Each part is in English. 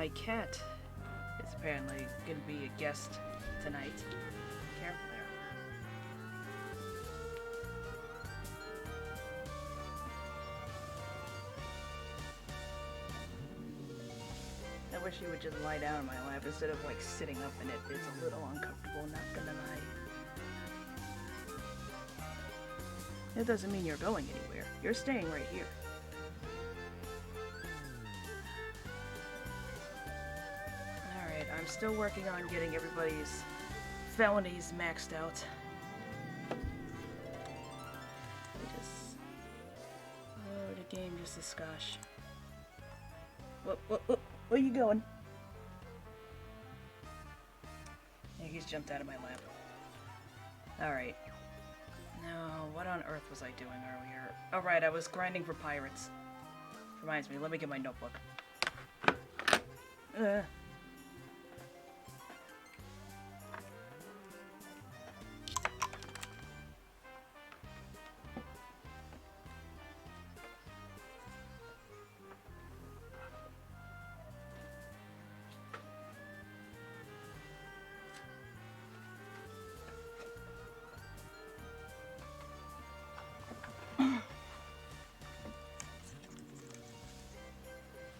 my cat is apparently going to be a guest tonight. Careful there. I wish he would just lie down in my lap instead of like sitting up in it. It's a little uncomfortable, not gonna lie. It doesn't mean you're going anywhere. You're staying right here. Alright, I'm still working on getting everybody's felonies maxed out. Load a game just a skosh. Where you going? Yeah, he's jumped out of my lap. Alright. Now, what on earth was I doing earlier? Oh, right, I was grinding for pirates. Reminds me, let me get my notebook.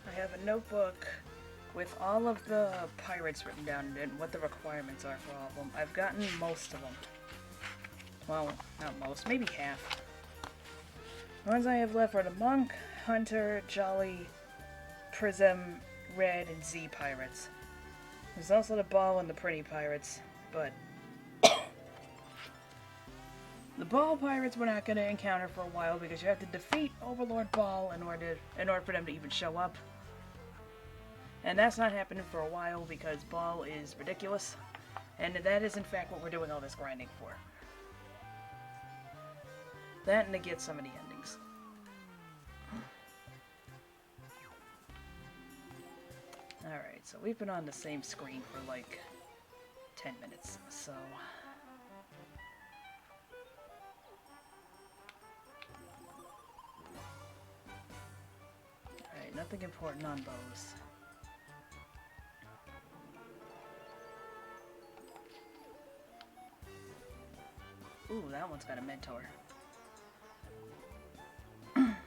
I have a notebook with all of the pirates written down in it and what the requirements are for all of them. I've gotten most of them. Well, not most, maybe half. The ones I have left are the Monk, Hunter, Jolly, Prism, Red, and Z pirates. There's also the Ball and the Pretty pirates, but the Ball pirates we're not going to encounter for a while because you have to defeat Overlord Ball in order for them to even show up. And that's not happening for a while because Ball is ridiculous. And that is in fact what we're doing all this grinding for. That and to get some of the endings. Alright, so we've been on the same screen for like 10 minutes, so... Alright, nothing important on those. Ooh, that one's got a mentor. Probably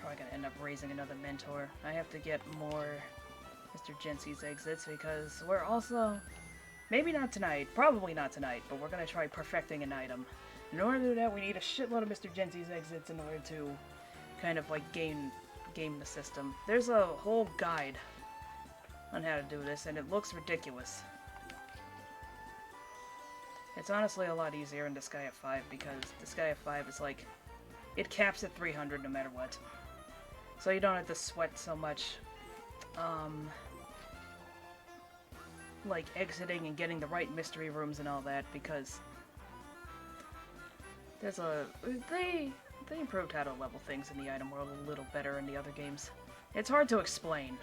gonna end up raising another mentor. I have to get more Mr. Jency's exits because we're also... Maybe not tonight, probably not tonight, but we're gonna try perfecting an item. In order to do that, we need a shitload of Mr. Jency's exits in order to kind of like game the system. There's a whole guide on how to do this, and it looks ridiculous. It's honestly a lot easier in Disgaea 5 because Disgaea 5 is like, it caps at 300 no matter what. So you don't have to sweat so much, like exiting and getting the right mystery rooms and all that because there's they improved how to level things in the item world a little better in the other games. It's hard to explain.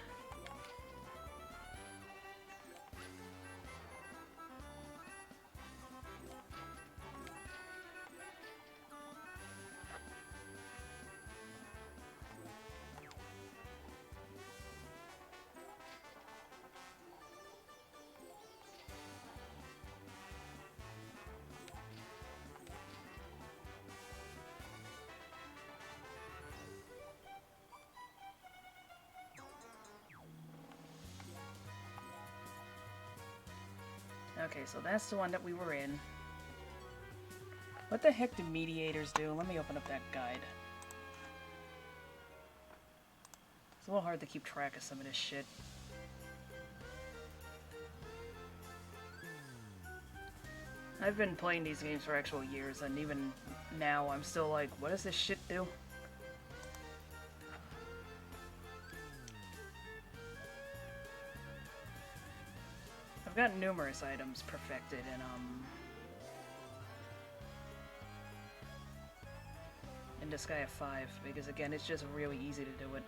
Okay, so that's the one that we were in. What the heck do mediators do? Let me open up that guide. It's a little hard to keep track of some of this shit. I've been playing these games for actual years, and even now I'm still like, what does this shit do? I've got numerous items perfected in Disgaea 5, because again, it's just really easy to do it.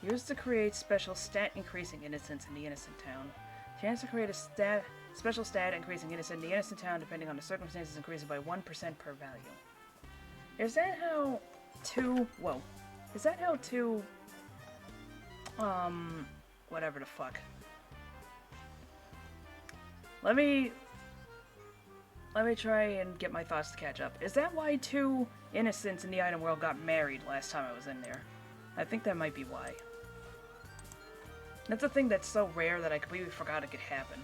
Used to create special stat increasing innocence in the innocent town. Chance to create a special stat increasing innocence in the innocent town depending on the circumstances increasing by 1% per value. Is that how Is that how to... whatever the fuck. Let me try and get my thoughts to catch up. Is that why two innocents in the item world got married last time I was in there? I think that might be why. That's a thing that's so rare that I completely forgot it could happen.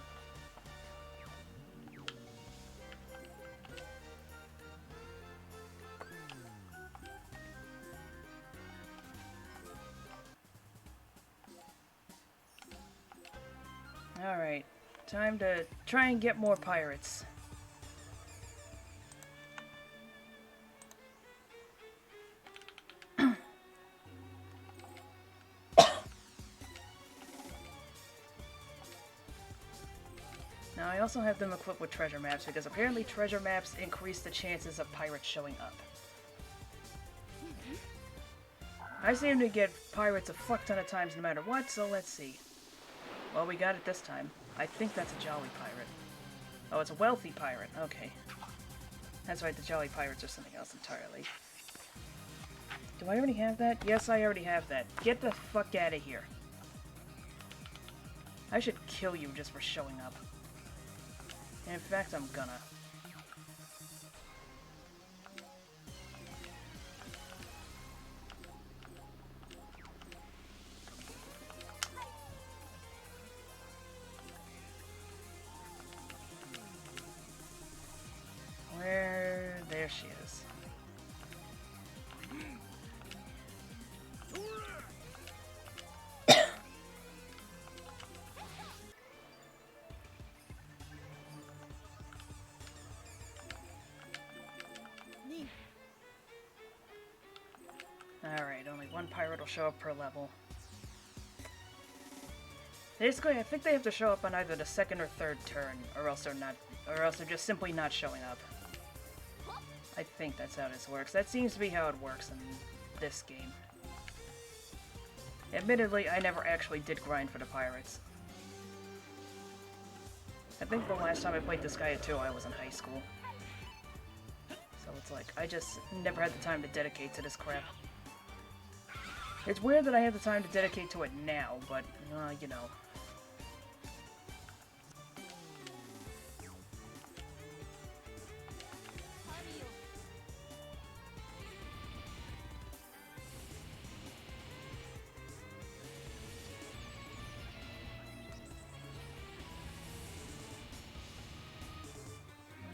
Alright, time to try and get more pirates. Now I also have them equipped with treasure maps because apparently treasure maps increase the chances of pirates showing up. I seem to get pirates a fuck ton of times no matter what, so let's see. Well, we got it this time. I think that's a jolly pirate. Oh, it's a wealthy pirate. Okay. That's right, the jolly pirates are something else entirely. Do I already have that? Yes, I already have that. Get the fuck out of here. I should kill you just for showing up. And in fact, I'm gonna. There she is. Alright, only one pirate will show up per level. Basically, I think they have to show up on either the second or third turn, or else they're just simply not showing up. I think that's how this works. That seems to be how it works in this game. Admittedly, I never actually did grind for the pirates. I think the last time I played Disgaea 2, I was in high school. So it's like, I just never had the time to dedicate to this crap. It's weird that I have the time to dedicate to it now, but, you know.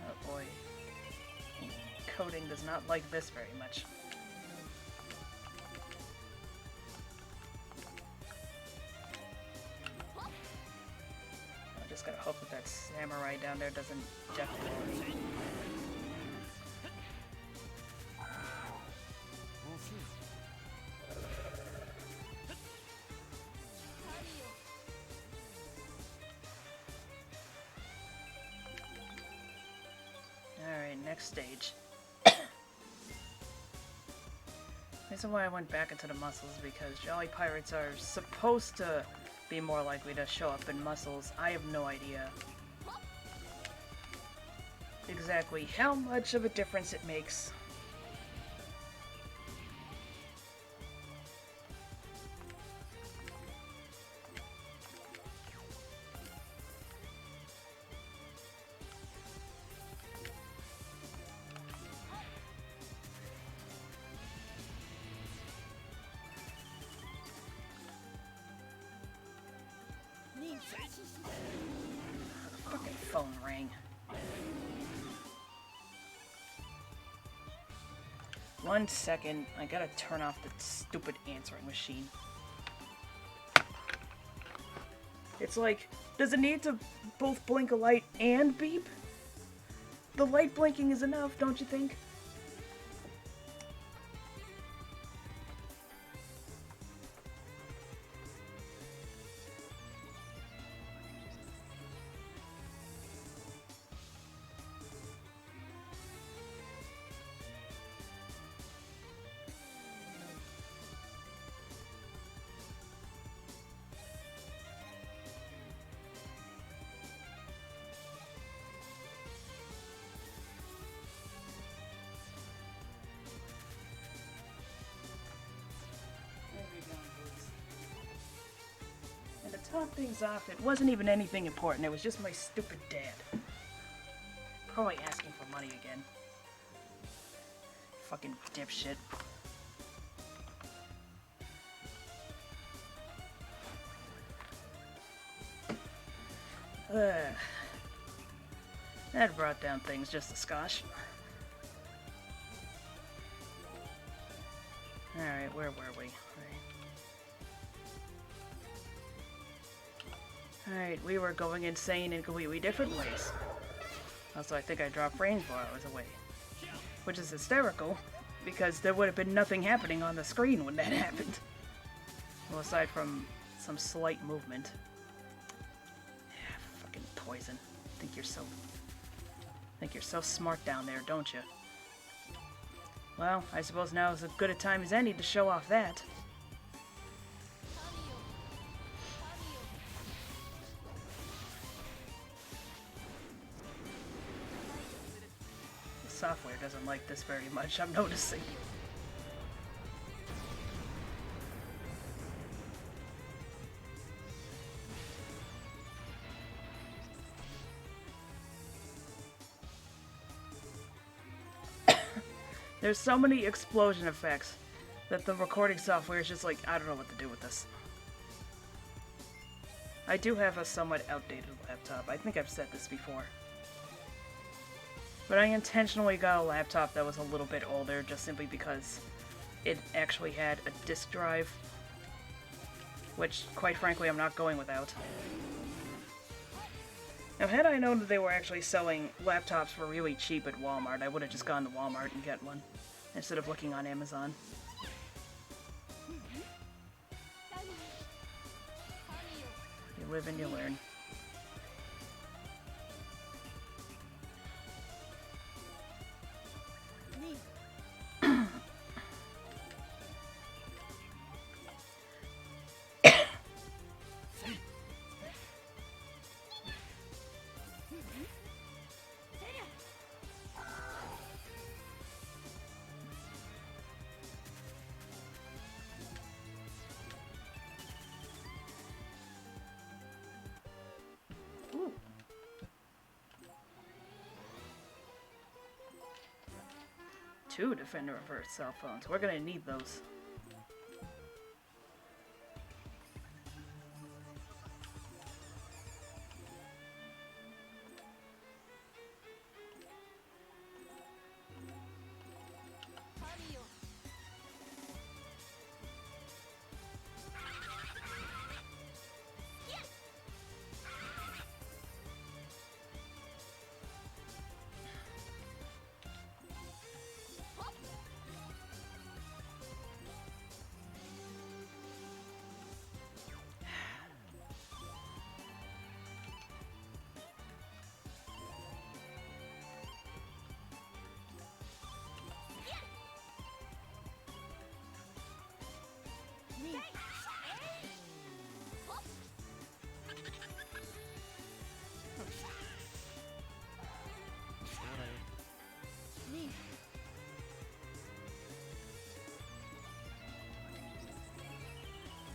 Oh boy. Coding does not like this very much. I just gotta hope that that samurai down there doesn't definitely. Alright, next stage. Reason why I went back into the muscles because jolly pirates are supposed to be more likely to show up in muscles. I have no idea exactly how much of a difference it makes. Fucking phone rang. 1 second, I gotta turn off the stupid answering machine. It's like, does it need to both blink a light and beep? The light blinking is enough, don't you think? top things off, it wasn't even anything important. It was just my stupid dad. Probably asking for money again. Fucking dipshit. That brought down things just a skosh. Alright, where were we? Alright, we were going insane in completely different ways. Also, I think I dropped frames while I was away. Which is hysterical, because there would have been nothing happening on the screen when that happened. Well, aside from some slight movement. Yeah, fucking poison. Think you're so smart down there, don't you? Well, I suppose now is as good a time as any to show off that. The software doesn't like this very much, I'm noticing. There's so many explosion effects that the recording software is just like, I don't know what to do with this. I do have a somewhat outdated laptop. I think I've said this before. But I intentionally got a laptop that was a little bit older just simply because it actually had a disk drive. Which, quite frankly, I'm not going without. Now, had I known that they were actually selling laptops for really cheap at Walmart, I would have just gone to Walmart and get one, instead of looking on Amazon. You live and you learn. Ooh. 2 defender reverse cell phones. We're gonna need those.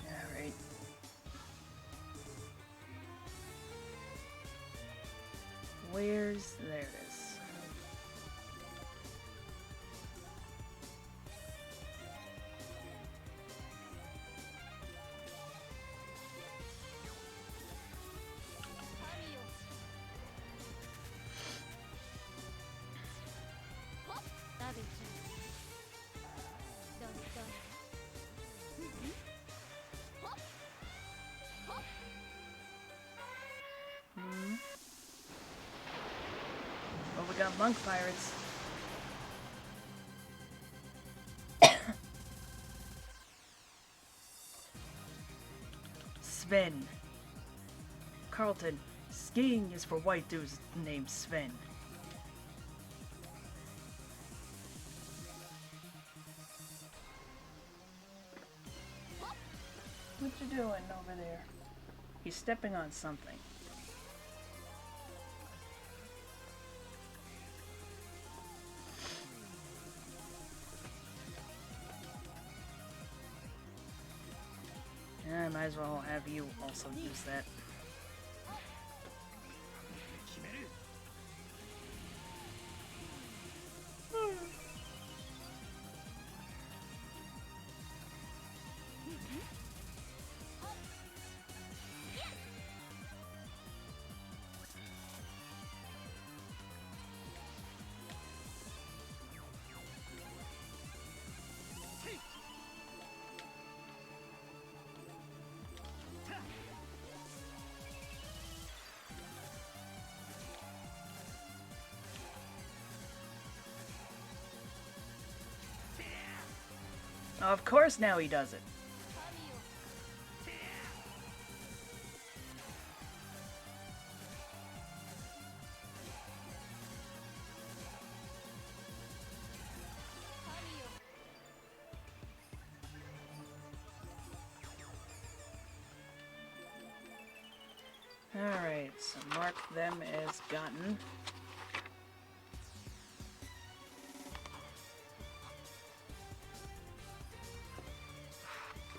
Alright. Where's... there it is. Well, we got monk pirates. Sven. Carlton, skiing is for white dudes named Sven. What you doing over there? He's stepping on something. I might as well have you also use that. Of course now he does it. Alright, so mark them as gotten.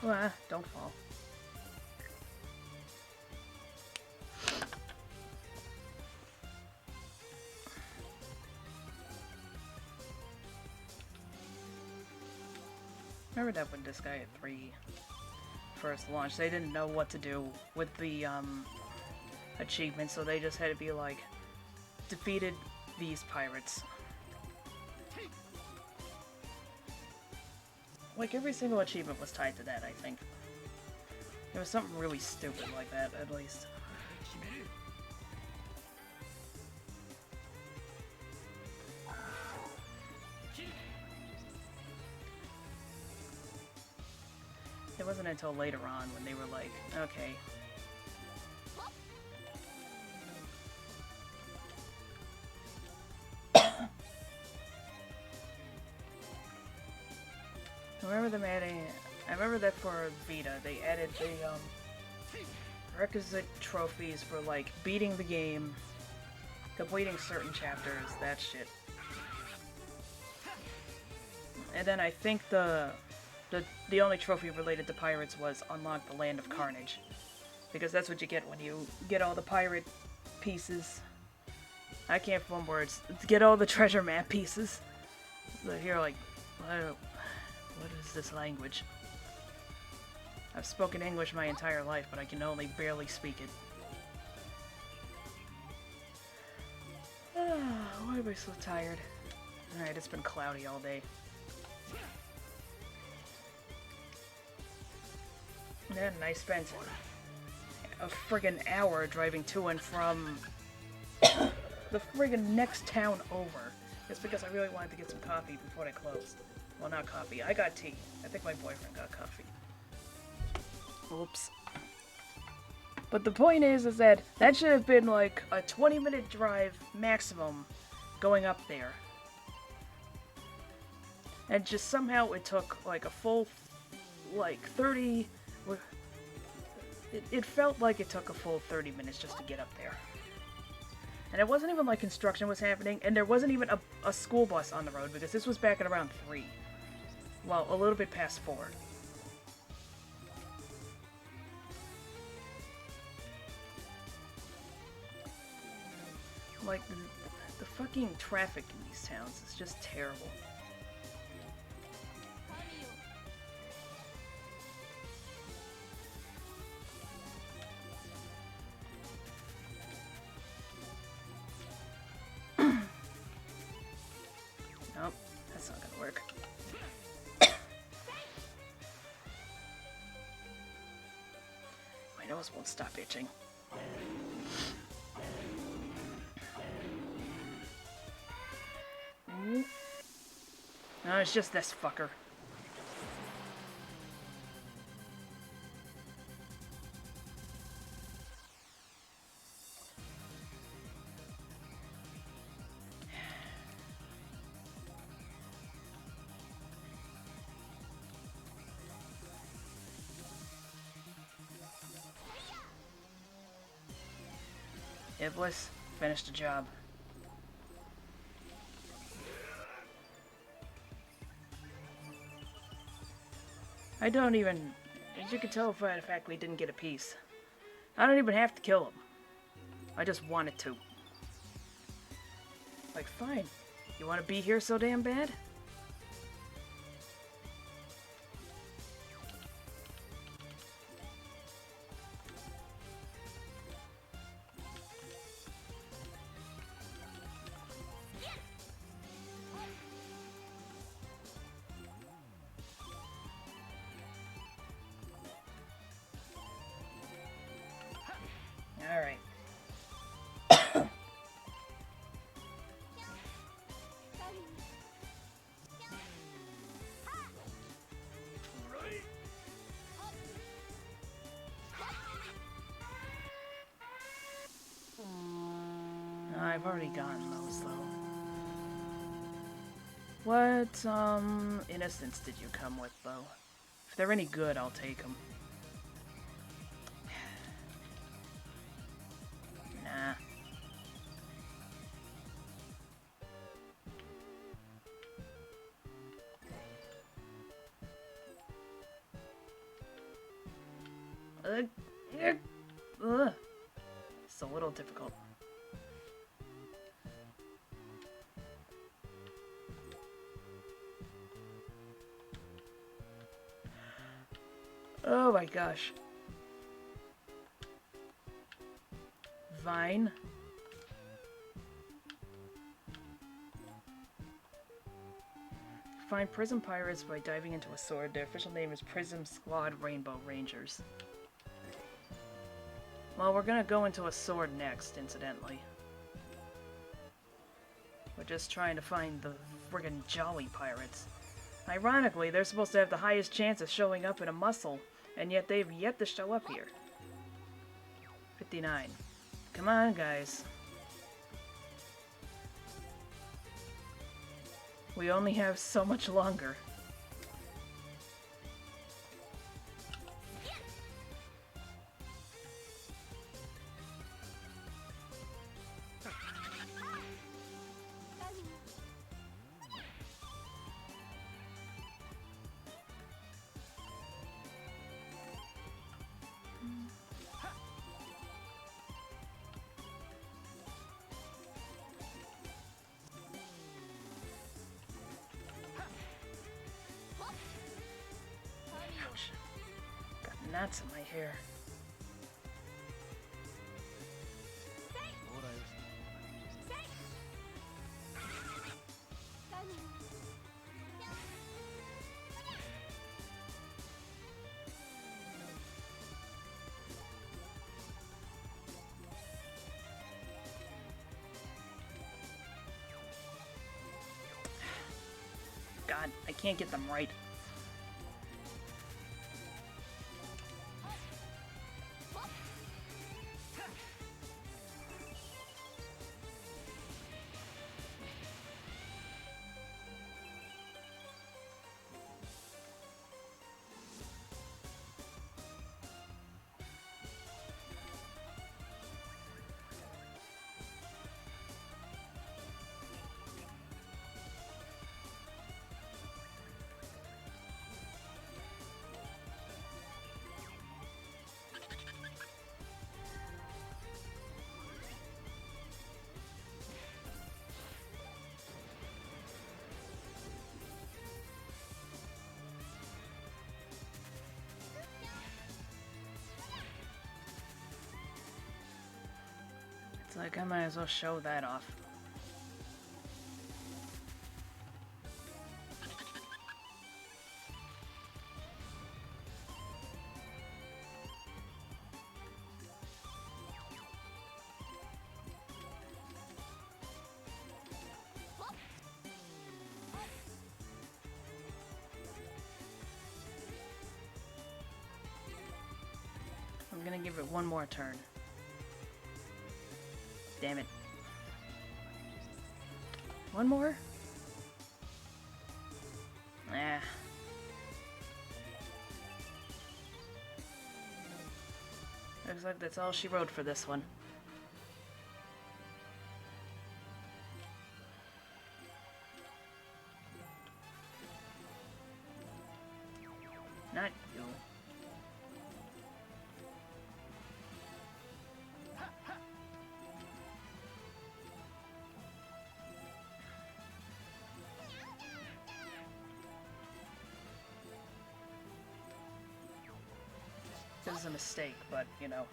Ah, don't fall. Remember that when Disgaea 3 first launched, they didn't know what to do with the achievements, so they just had to be like, defeated these pirates. Like, every single achievement was tied to that, I think. It was something really stupid like that, at least. It wasn't until later on when they were like, okay. I remember that for Vita, they added the requisite trophies for like beating the game, completing certain chapters, that shit. And then I think the only trophy related to pirates was unlock the Land of Carnage, because that's what you get when you get all the pirate pieces. I can't form words. Get all the treasure map pieces. So you're like, what is this language? I've spoken English my entire life, but I can only barely speak it. Why am I so tired? Alright, it's been cloudy all day. And I spent a friggin' hour driving to and from the friggin' next town over. Just because I really wanted to get some coffee before they closed. Well, not coffee. I got tea. I think my boyfriend got coffee. Oops. But the point is that should have been like a 20-minute drive maximum going up there. And just somehow it took like a full, like 30... It felt like it took a full 30 minutes just to get up there. And it wasn't even like construction was happening, and there wasn't even a school bus on the road, because this was back at around 3. Well, a little bit past 4. Like, the fucking traffic in these towns is just terrible. Nope, that's not gonna work. My nose won't stop itching. No, it's just this fucker. Iblis, finish the job. I don't even... As you can tell by the fact we didn't get a piece. I don't even have to kill him. I just wanted to. Like, fine. You want to be here so damn bad? Alright. I've already gotten those, though. What, innocents did you come with, though? If they're any good, I'll take them. Nah. It's a little difficult. Oh my gosh. Vine. Find Prism Pirates by diving into a sword. Their official name is Prism Squad Rainbow Rangers. Well, we're gonna go into a sword next, incidentally. We're just trying to find the friggin' Jolly Pirates. Ironically, they're supposed to have the highest chance of showing up in a muscle, and yet they've yet to show up here. 59. Come on, guys. We only have so much longer. Knots in my hair. God, I can't get them right. It's like I might as well show that off. I'm gonna give it one more turn. Damn it. One more? Nah. Looks like that's all she wrote for this one. Not you. is a mistake, but, you know.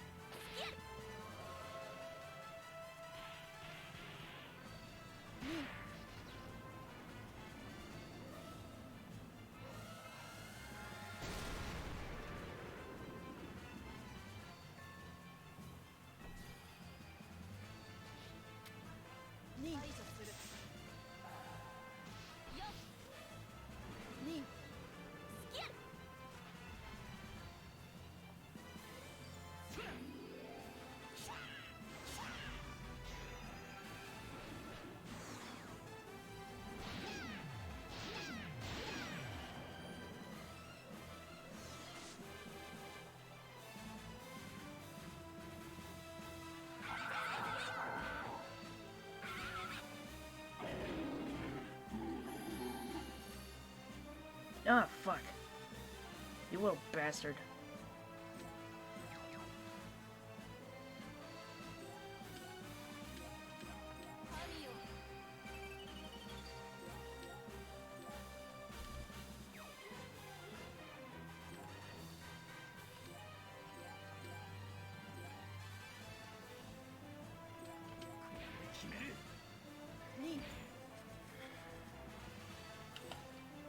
Ah, fuck. You little bastard.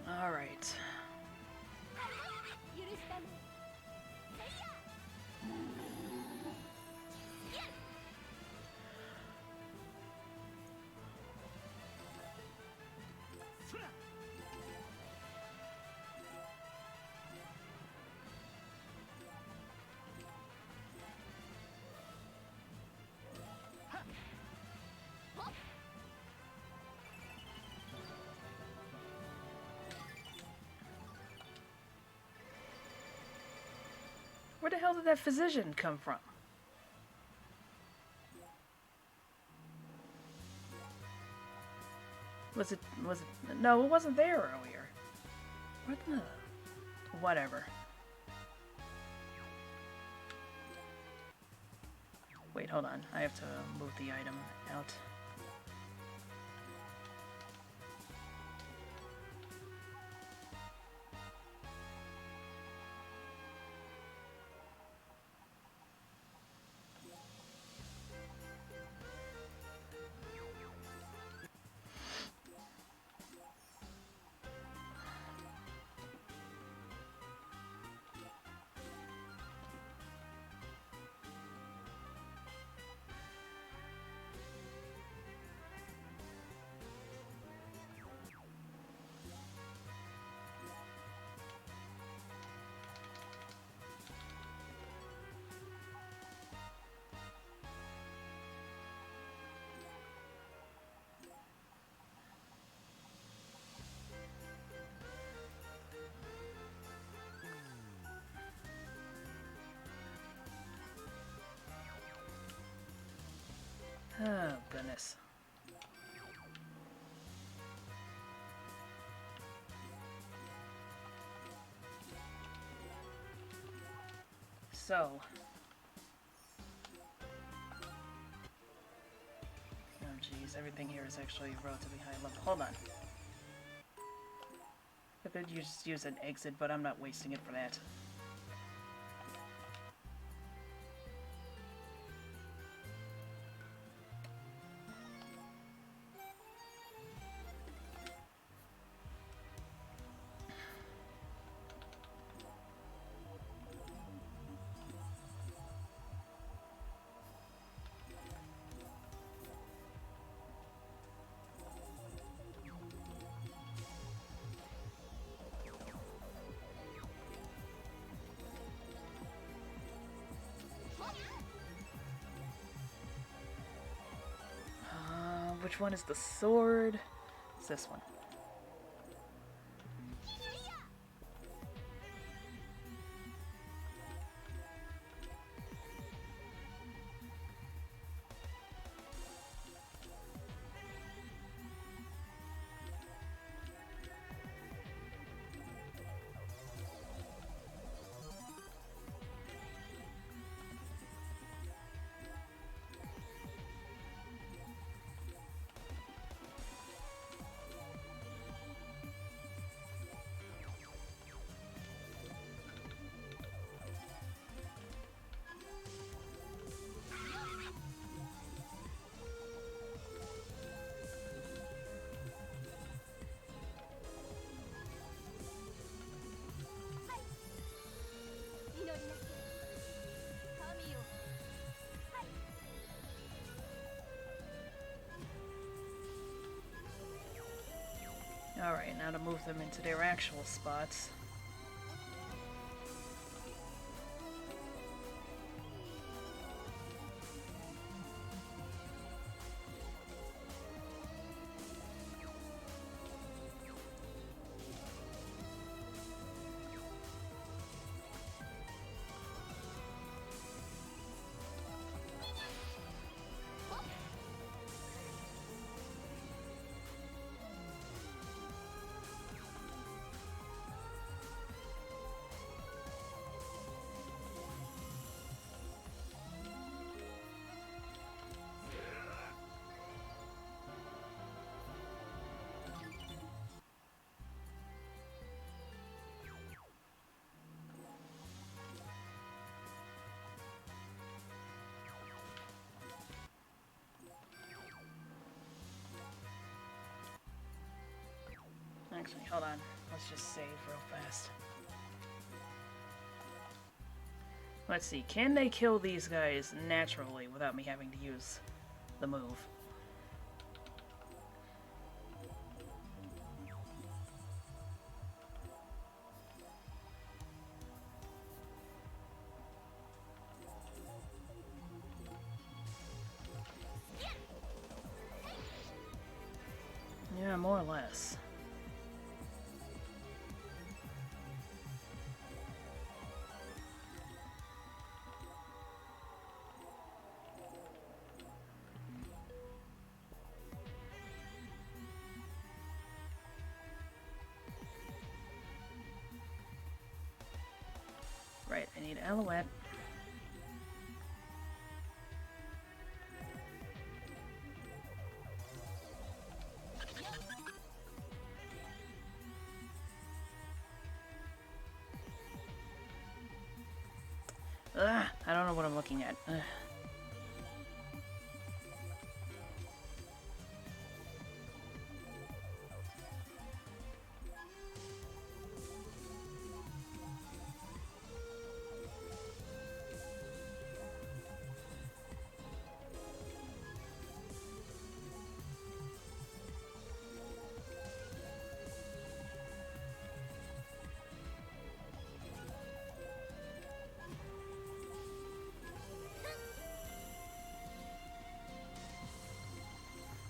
Alright. Where the hell did that physician come from? Was it, no, it wasn't there earlier. What the, whatever. Wait, hold on, I have to move the item out. Oh, goodness. So. Oh, geez, everything here is actually relatively high level. Hold on. I could use an exit, but I'm not wasting it for that. Which one is the sword? It's this one. how to move them into their actual spots. Actually, hold on. Let's just save real fast. Let's see. Can they kill these guys naturally without me having to use the move? Yeah, more or less. Right, I need Alouette. Ugh, I don't know what I'm looking at. Ugh.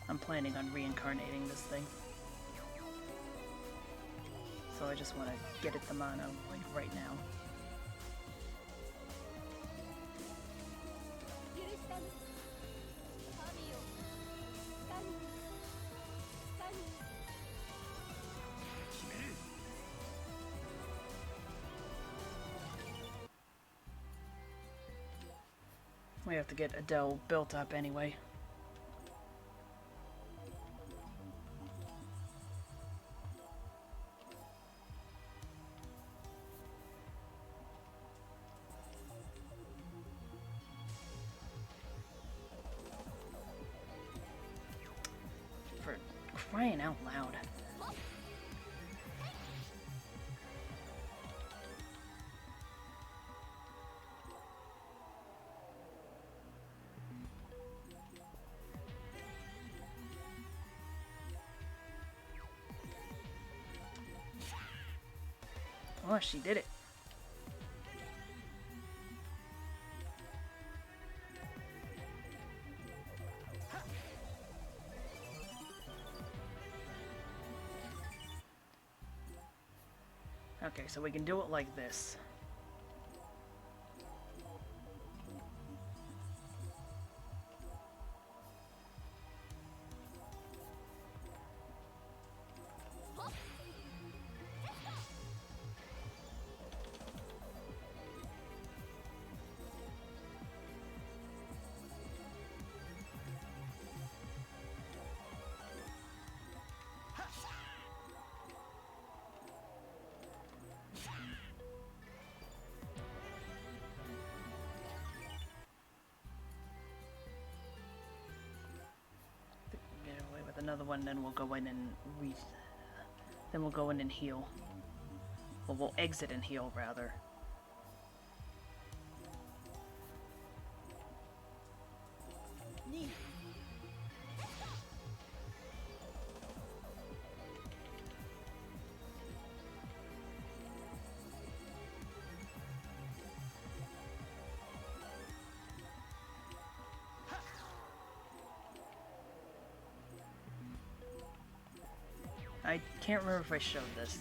I'm planning on reincarnating this thing. So I just want to get it the mono, like, right now. We have to get Adele built up anyway. For crying out loud. Oh, she did it. Okay, so we can do it like this. Another one, then we'll go in and then we'll go in and heal. Well, we'll exit and heal, rather. I can't remember if I showed this.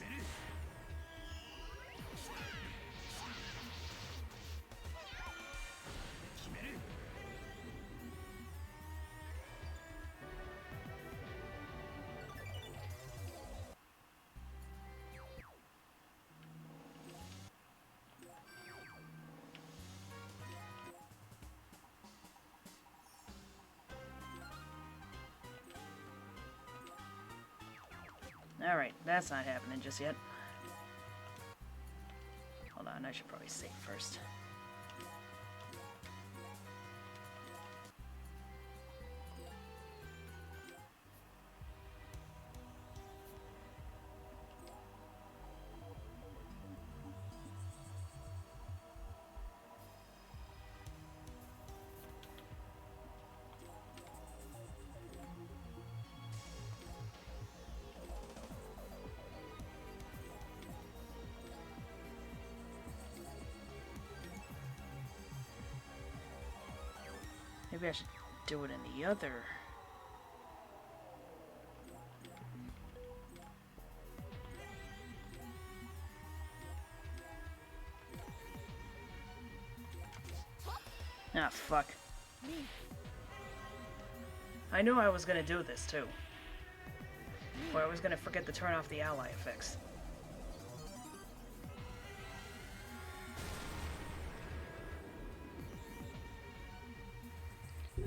Alright, that's not happening just yet. Hold on, I should probably save first. Maybe I should do it in the other. Ah, fuck. I knew I was gonna do this too. Or I was gonna forget to turn off the ally effects.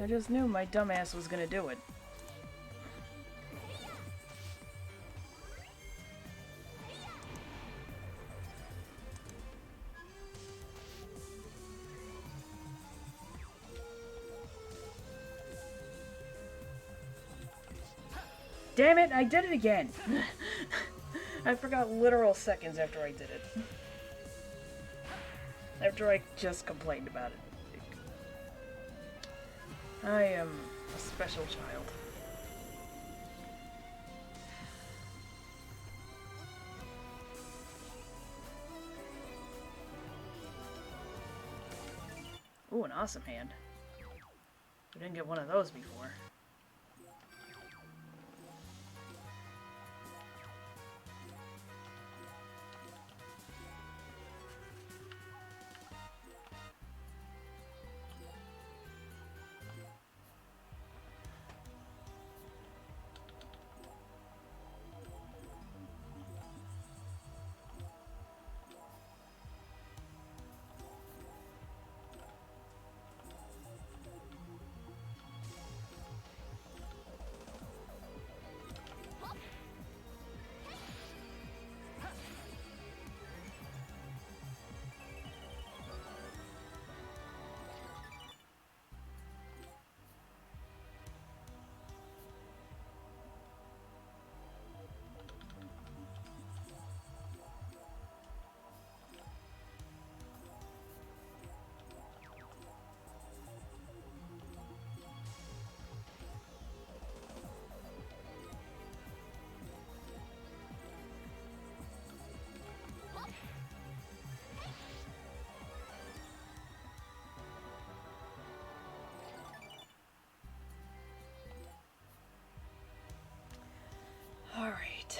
I just knew my dumbass was gonna do it. Damn it, I did it again! I forgot literal seconds after I did it. After I just complained about it. I am a special child. Ooh, an awesome hand. We didn't get one of those before. Alright.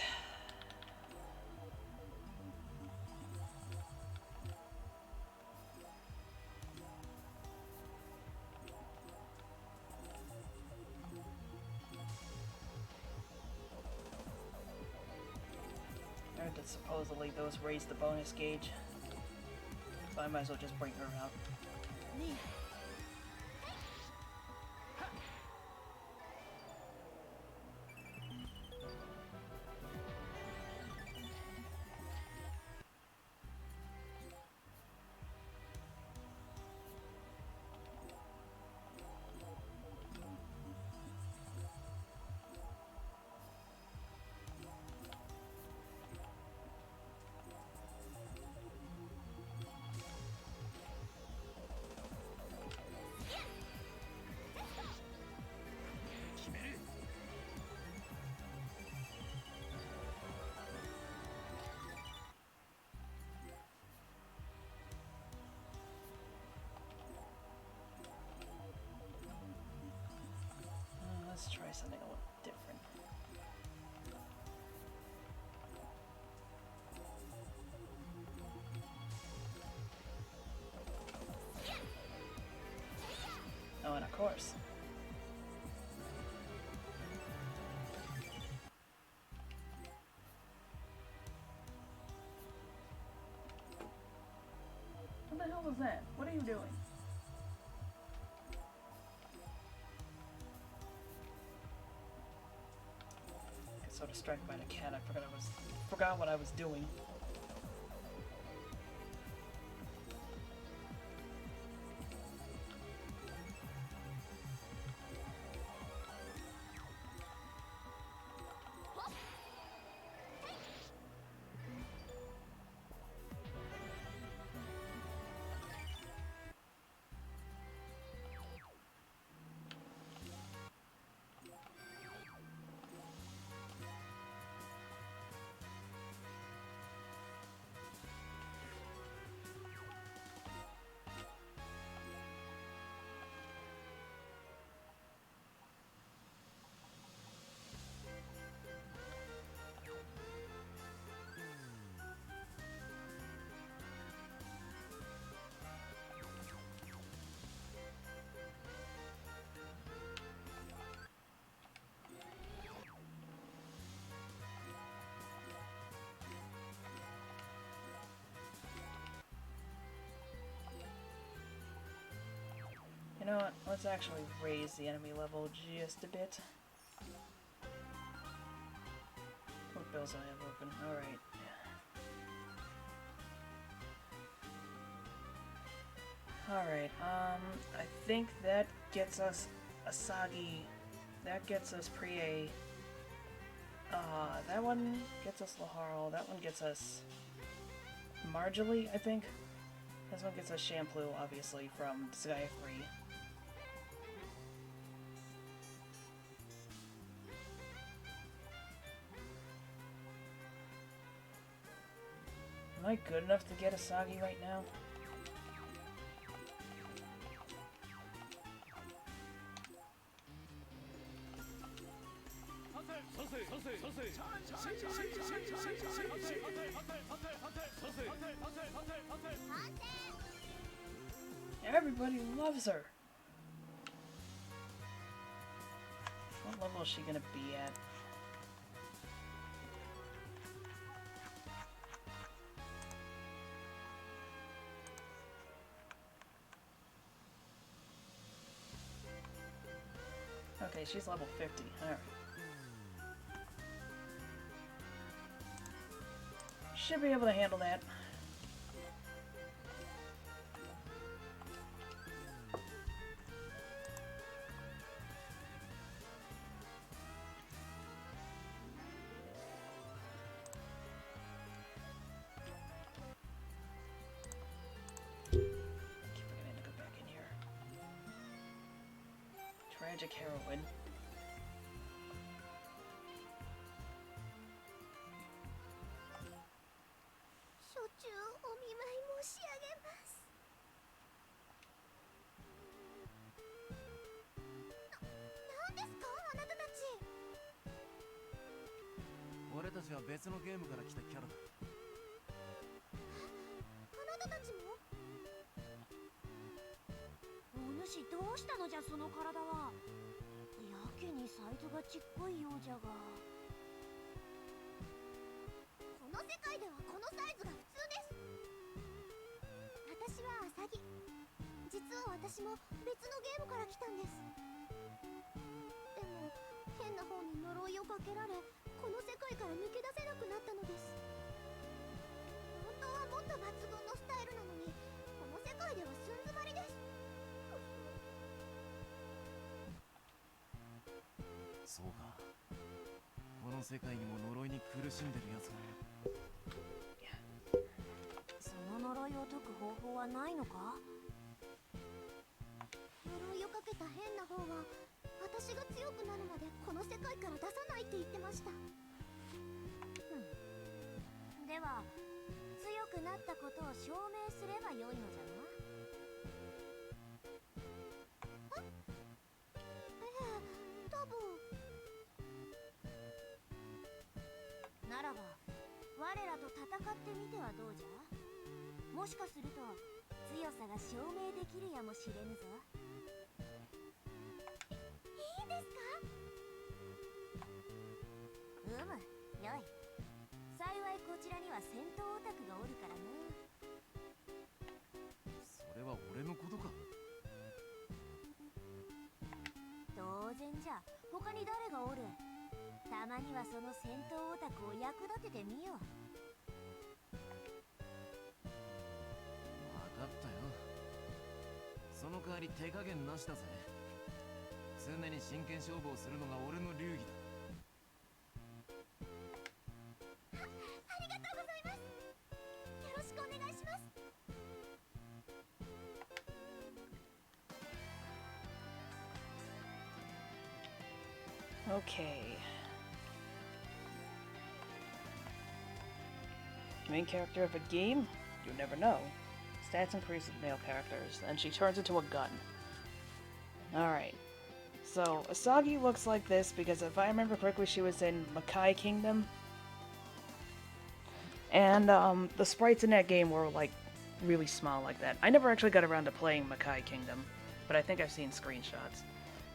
I heard that supposedly those raise the bonus gauge. So I might as well just bring her out. course. What the hell was that? What are you doing? I got so distracted by the cat, I forgot what I was doing. You know what? Let's actually raise the enemy level just a bit. What bills do I have open? Alright. Alright, I think that gets us Asagi. That gets us Prie. That one gets us Laharl. That one gets us Marjorie, I think. This one gets us Shampoo, obviously, from Disgaea 3. Am I good enough to get Asagi right now? Everybody loves her! What level is she gonna be at? Okay, she's level 50. Alright. Should be able to handle that. Tragic Heroine. よい。幸いこちらには戦闘オタクがおるからな。それは俺のことか。当然じゃ。他に誰がおる？たまにはその戦闘オタクを役立ててみよう。分かったよ。その代わり手加減なしだぜ。常に真剣勝負をするのが俺の流儀だ。ありがとうございます。よろしくお願いします。Okay. Main character of a game? You never know. Stats increase with male characters, and she turns into a gun. Alright. So, Asagi looks like this because if I remember correctly, she was in Makai Kingdom. And, the sprites in that game were, like, really small like that. I never actually got around to playing Makai Kingdom, but I think I've seen screenshots.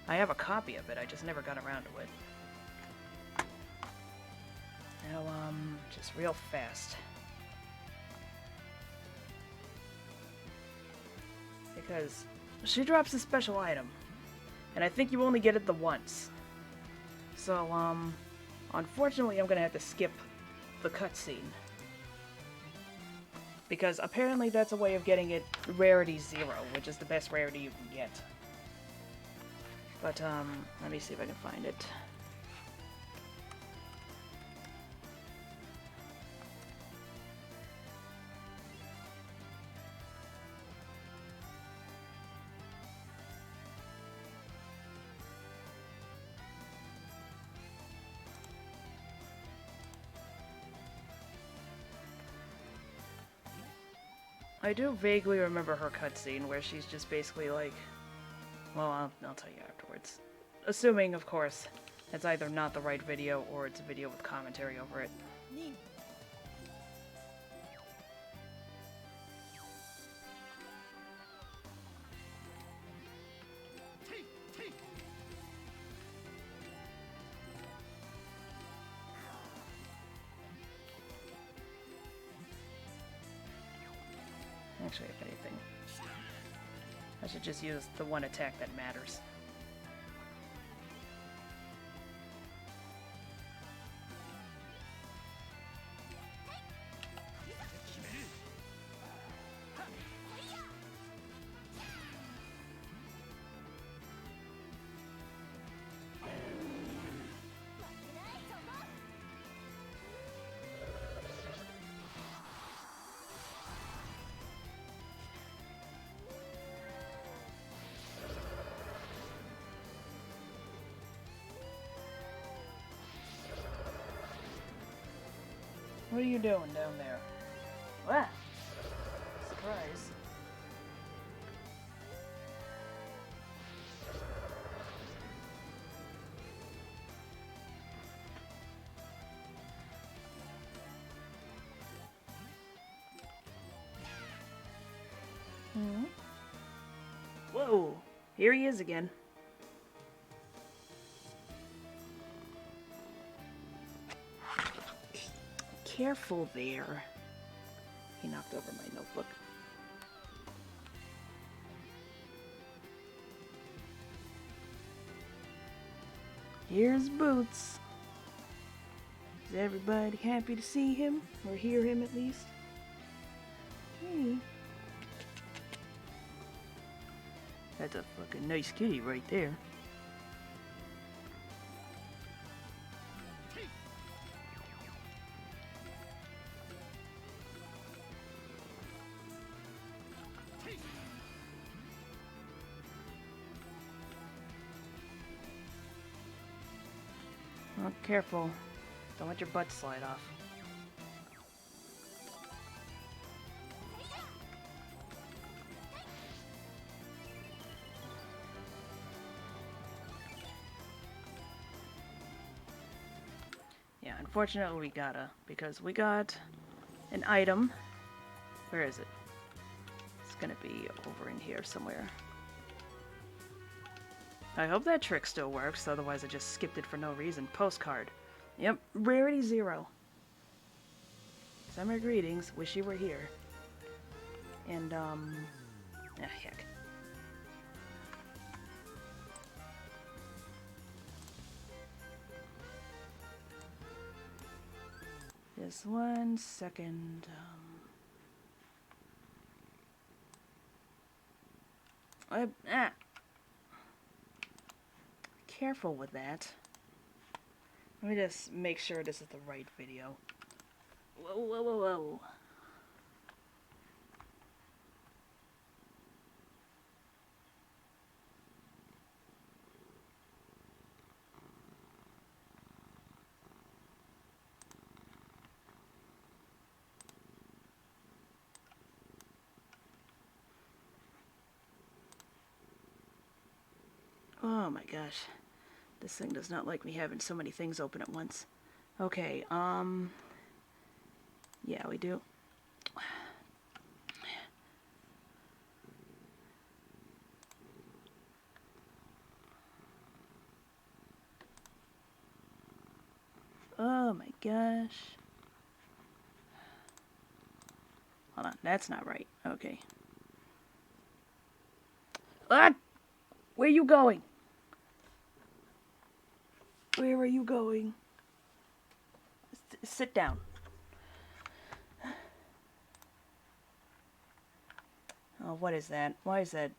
I have a copy of it, I just never got around to it. Now, just real fast. Because she drops a special item. And I think you only get it the once. So, unfortunately I'm gonna have to skip the cutscene. Because apparently that's a way of getting it Rarity 0, which is the best rarity you can get. But, let me see if I can find it. I do vaguely remember her cutscene where she's just basically like, well, I'll tell you afterwards. Assuming, of course, it's either not the right video or it's a video with commentary over it. Actually, if anything, I should just use the one attack that matters. What are you doing down there? What? Surprise. Hmm? Whoa! Here he is again. Careful there. He knocked over my notebook. Here's Boots. Is everybody happy to see him? Or hear him at least? Hey. That's a fucking nice kitty right there. Oh, careful. Don't let your butt slide off. Yeah, unfortunately we gotta, because we got an item. Where is it? It's gonna be over in here somewhere. I hope that trick still works, otherwise I just skipped it for no reason. Postcard. Yep, Rarity 0. Summer greetings, wish you were here. And, heck. Just 1 second, Careful with that. Let me just make sure this is the right video. Whoa, whoa, whoa, whoa. Oh my gosh. This thing does not like me having so many things open at once. Okay, yeah, we do. Oh my gosh. Hold on, that's not right. Okay. Ah! Where are you going? Where are you going? Sit down. Oh, what is that? Why is that?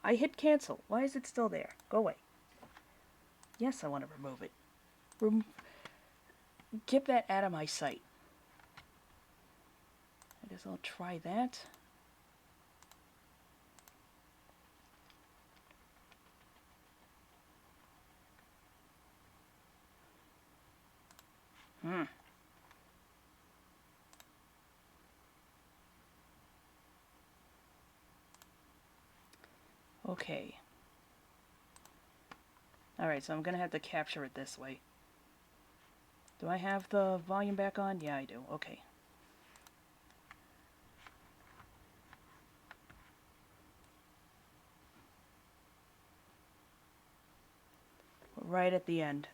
I hit cancel. Why is it still there? Go away. Yes, I want to remove it. Get that out of my sight. I guess I'll try that. Okay. Alright, so I'm gonna have to capture it this way. Do I have the volume back on? Yeah, I do. Okay. Right at the end.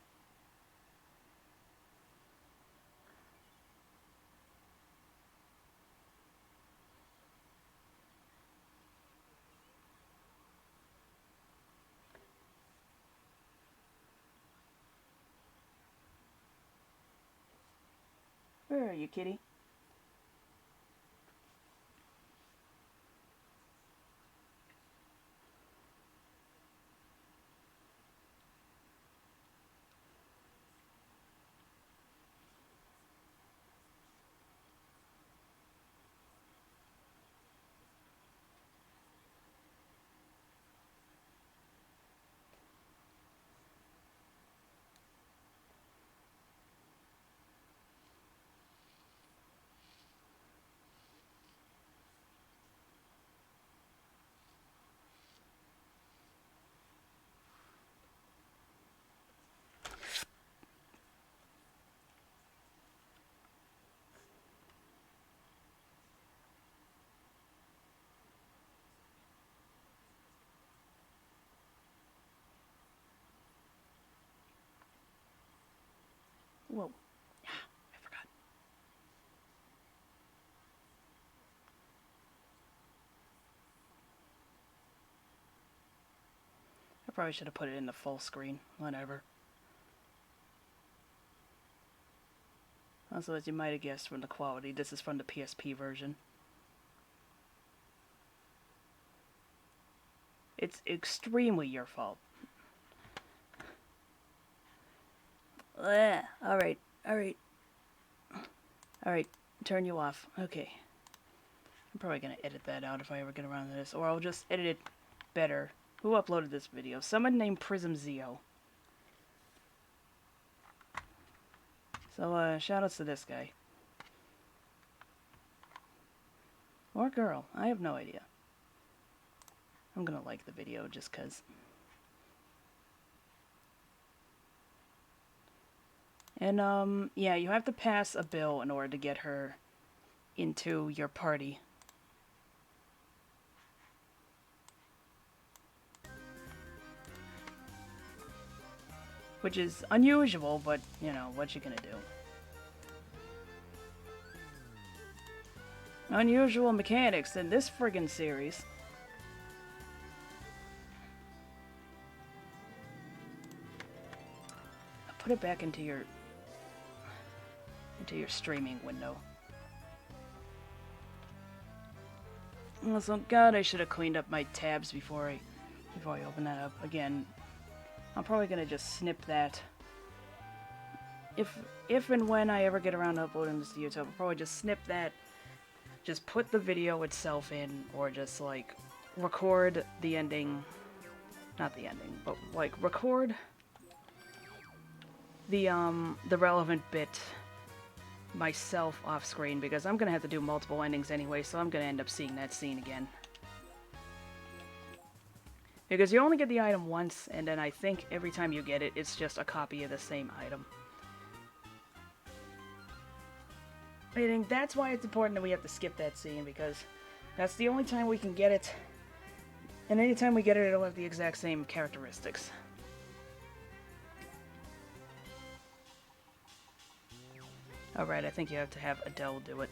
Where are you, kitty? Whoa. I forgot. I probably should have put it in the full screen. Whatever. Also, as you might have guessed from the quality, this is from the PSP version. It's extremely your fault. Alright, alright. Alright, turn you off. Okay. I'm probably gonna edit that out if I ever get around to this, or I'll just edit it better. Who uploaded this video? Someone named Prism Zio. So, shoutouts to this guy. Or girl, I have no idea. I'm gonna like the video just cause. And, yeah, you have to pass a bill in order to get her into your party. Which is unusual, but, you know, what you gonna do? Unusual mechanics in this friggin' series. Put it back into your streaming window. Also, God, I should have cleaned up my tabs before I open that up again. I'm probably gonna just snip that. If and when I ever get around to uploading this to YouTube, I'll probably just snip that. Just put the video itself in, or just like record the ending. Not the ending, but like record the relevant bit myself off screen, because I'm gonna have to do multiple endings anyway, so I'm gonna end up seeing that scene again. Because you only get the item once, and then I think every time you get it, it's just a copy of the same item. I think that's why it's important that we have to skip that scene, because that's the only time we can get it, and anytime we get it, it'll have the exact same characteristics. Alright, I think you have to have Adele do it.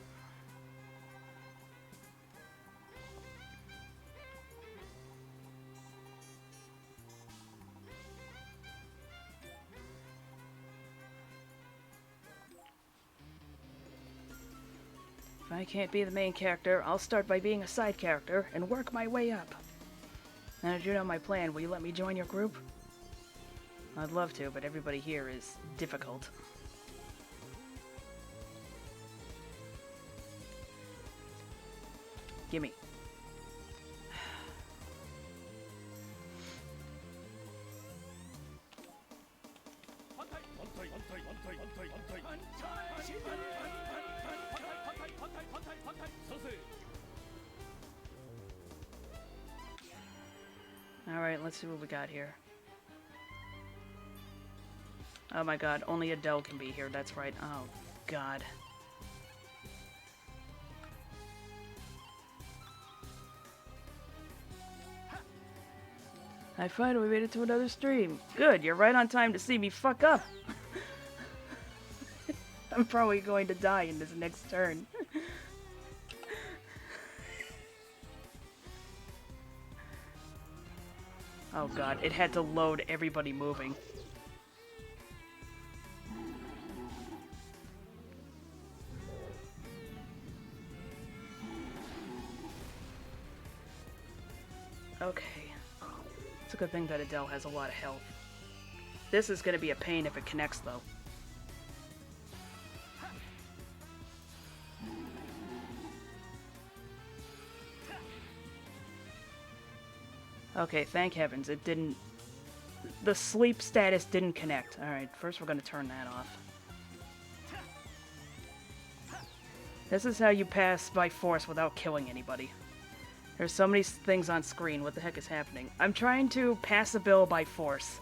If I can't be the main character, I'll start by being a side character and work my way up. Now that you know my plan, will you let me join your group? I'd love to, but everybody here is difficult. Gimme. Alright, let's see what we got here. Oh my god, only Adele can be here, that's right. Oh god. I finally made it to another stream. Good, you're right on time to see me fuck up. I'm probably going to die in this next turn. Oh god, it had to load everybody moving. Okay. It's a good thing that Adele has a lot of health. This is gonna be a pain if it connects, though. Okay, thank heavens, it didn't... The sleep status didn't connect. Alright, first we're gonna turn that off. This is how you pass by force without killing anybody. There's so many things on screen, what the heck is happening? I'm trying to pass a bill by force,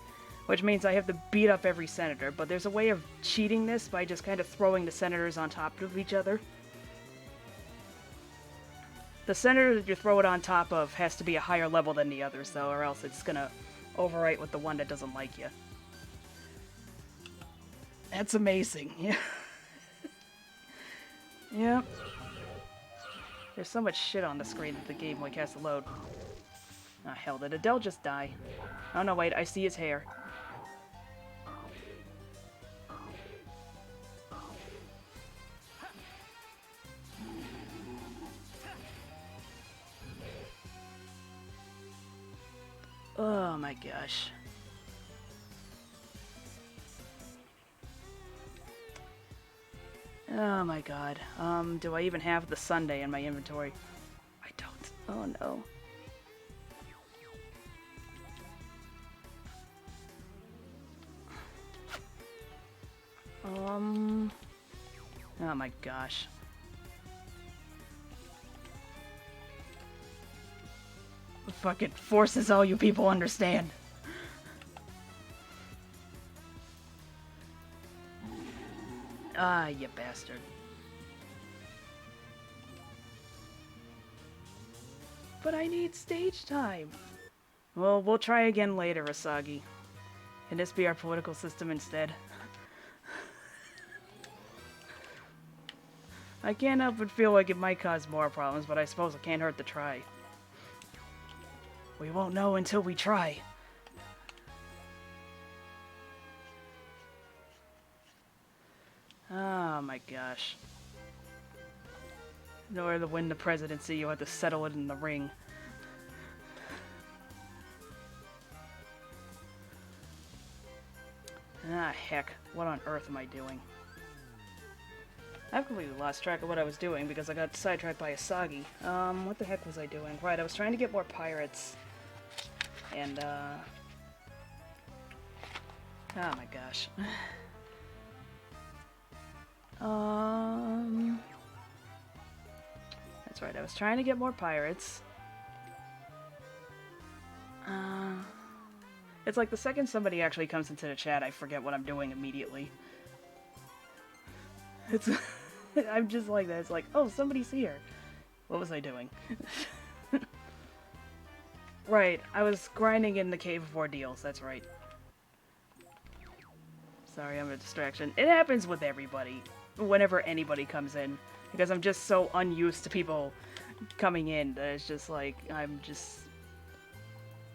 which means I have to beat up every senator, but there's a way of cheating this by just kind of throwing the senators on top of each other. The senator that you throw it on top of has to be a higher level than the others, though, or else it's gonna overwrite with the one that doesn't like you. That's amazing. Yeah. Yep. There's so much shit on the screen that the game like has to load. Ah, hell, did Adele just die? Oh no, wait, I see his hair. Oh my gosh. Oh my god. Do I even have the Sunday in my inventory? I don't. Oh no. Oh my gosh. Fucking forces all you people understand. Ah, you bastard. But I need stage time. Well, we'll try again later, Asagi. Can this be our political system instead? I can't help but feel like it might cause more problems, but I suppose it can't hurt to try. We won't know until we try. Oh my gosh. In order to win the presidency, you have to settle it in the ring. Ah, heck. What on earth am I doing? I've completely lost track of what I was doing because I got sidetracked by Asagi. What the heck was I doing? Right, I was trying to get more pirates. And, oh my gosh. That's right, I was trying to get more pirates. It's like the second somebody actually comes into the chat, I forget what I'm doing immediately. It's... I'm just like that. It's like, oh, somebody's here. What was I doing? Right, I was grinding in the Cave of Ordeals, that's right. Sorry, I'm a distraction. It happens with everybody, whenever anybody comes in. Because I'm just so unused to people coming in that it's just like, I'm just...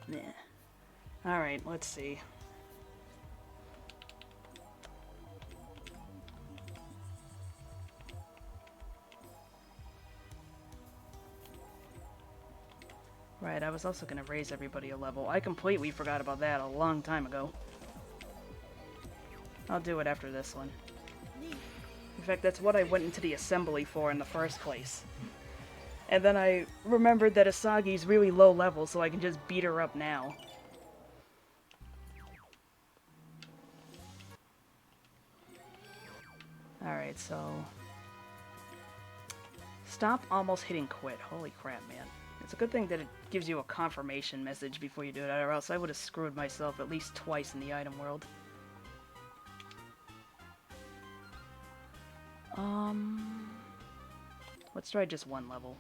Meh. Alright, let's see. Right, I was also gonna raise everybody a level. I completely forgot about that a long time ago. I'll do it after this one. In fact, that's what I went into the assembly for in the first place. And then I remembered that Asagi's really low level, so I can just beat her up now. Alright, so... Stop almost hitting quit. Holy crap, man. It's a good thing that it gives you a confirmation message before you do it, or else I would have screwed myself at least twice in the item world. Let's try just one level.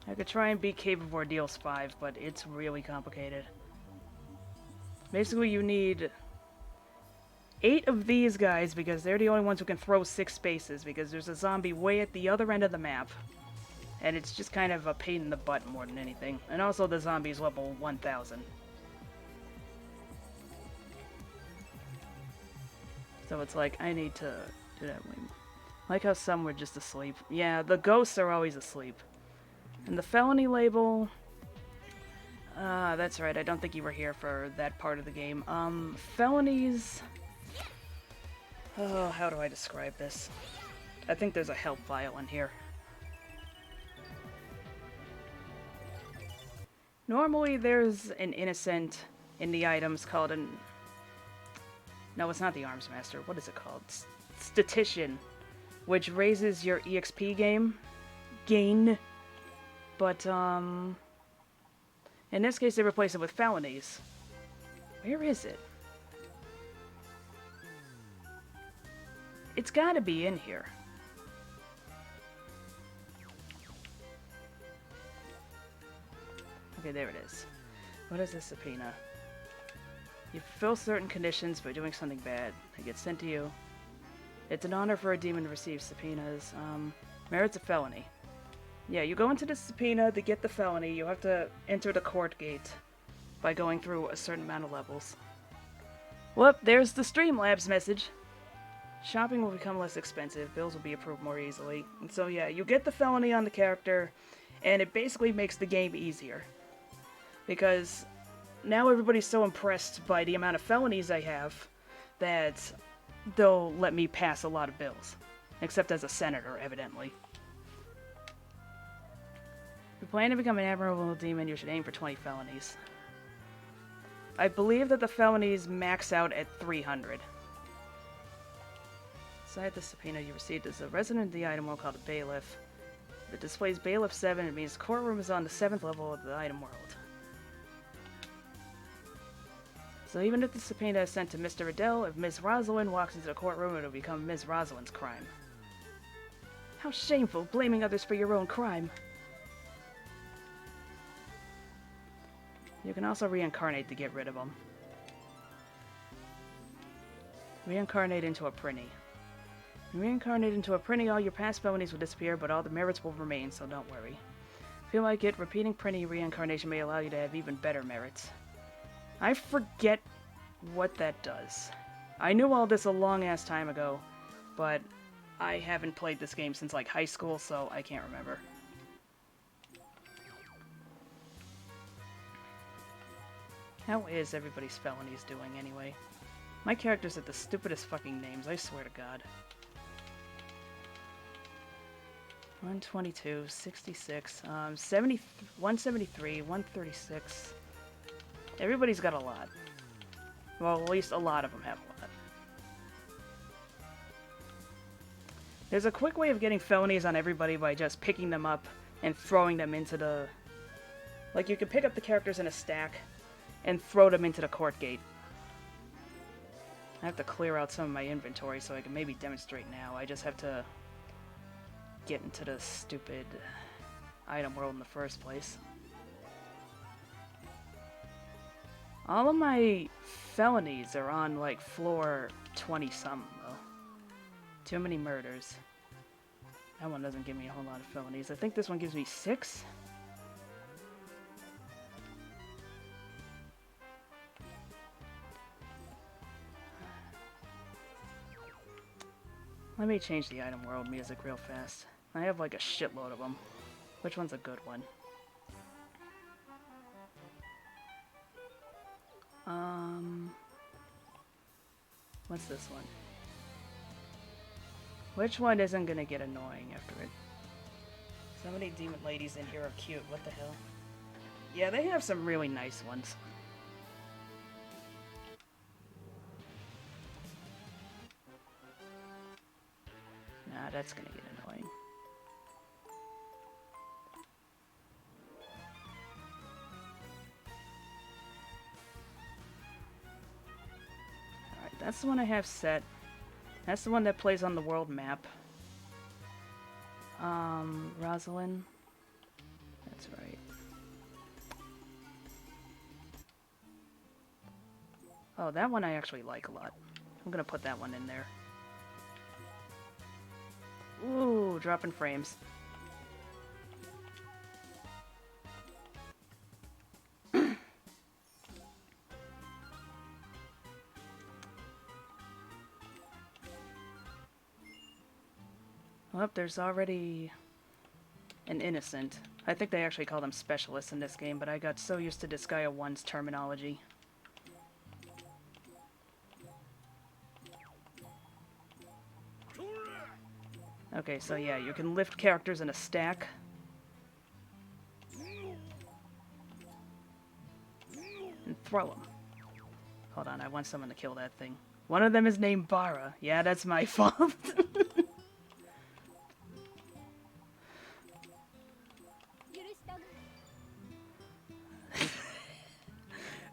I could try and beat Cave of Ordeals 5, but it's really complicated. Basically, you need 8 of these guys, because they're the only ones who can throw 6 spaces, because there's a zombie way at the other end of the map. And it's just kind of a pain in the butt more than anything. And also the zombie's level 1000. So it's like, I need to do that. Like how some were just asleep. Yeah, the ghosts are always asleep. And the felony label... that's right, I don't think you were here for that part of the game. Felonies... Oh, how do I describe this? I think there's a help file in here. Normally there's an innocent in the items called an... No, it's not the Arms Master. What is it called? Statistician, which raises your EXP gain. But, in this case, they replace it with felonies. Where is it? It's gotta be in here. Okay, there it is. What is this subpoena? You fulfill certain conditions by doing something bad. They get sent to you. It's an honor for a demon to receive subpoenas. Merits a felony. Yeah, you go into the subpoena to get the felony. You have to enter the court gate by going through a certain amount of levels. Whoop, there's the Streamlabs message. Shopping will become less expensive. Bills will be approved more easily. And so yeah, you get the felony on the character, and it basically makes the game easier. Because now everybody's so impressed by the amount of felonies I have that they'll let me pass a lot of bills. Except as a senator, evidently. If you plan to become an admirable demon, you should aim for 20 felonies. I believe that the felonies max out at 300. Inside the subpoena you received is a resident of the item world called a bailiff. If it displays bailiff 7, it means the courtroom is on the 7th level of the item world. So even if the subpoena is sent to Mr. Riddell, if Miss Rosalind walks into the courtroom, it'll become Miss Rosalind's crime. How shameful, blaming others for your own crime. You can also reincarnate to get rid of them. Reincarnate into a Prinny. Reincarnate into a Prinny, all your past felonies will disappear, but all the merits will remain, so don't worry. Feel like it, repeating Prinny reincarnation may allow you to have even better merits. I forget what that does. I knew all this a long-ass time ago, but I haven't played this game since, like, high school, so I can't remember. How is everybody's felonies doing, anyway? My characters have the stupidest fucking names, I swear to God. 122, 66, 173, 136. Everybody's got a lot. Well, at least a lot of them have a lot. There's a quick way of getting felonies on everybody by just picking them up and throwing them into the... Like, you can pick up the characters in a stack and throw them into the court gate. I have to clear out some of my inventory so I can maybe demonstrate now. I just have to get into the stupid item world in the first place. All of my felonies are on, like, floor 20-something, though. Too many murders. That one doesn't give me a whole lot of felonies. I think this one gives me 6. Let me change the item world music real fast. I have like a shitload of them. Which one's a good one? What's this one? Which one isn't gonna get annoying after it? So many demon ladies in here are cute, what the hell? Yeah, they have some really nice ones. Nah, that's gonna get annoying. Alright, that's the one I have set. That's the one that plays on the world map. Rosalind. That's right. Oh, that one I actually like a lot. I'm gonna put that one in there. Ooh, dropping frames. Well, there's already an innocent. I think they actually call them specialists in this game, but I got so used to Disgaea 1's terminology. Okay, so yeah, you can lift characters in a stack. And throw them. Hold on, I want someone to kill that thing. One of them is named Bara. Yeah, that's my fault.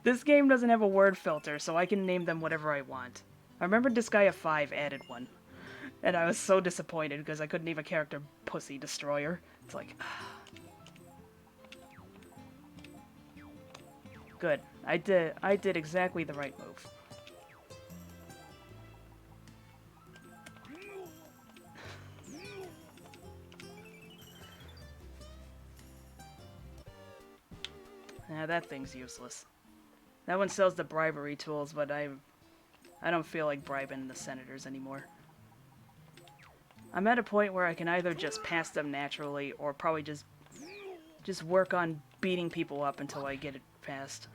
This game doesn't have a word filter, so I can name them whatever I want. I remember Disgaea 5 added one. And I was so disappointed because I couldn't name a character Pussy Destroyer. It's like... Good. I did exactly the right move. Nah, that thing's useless. That one sells the bribery tools, but I don't feel like bribing the senators anymore. I'm at a point where I can either just pass them naturally, or probably just work on beating people up until I get it passed.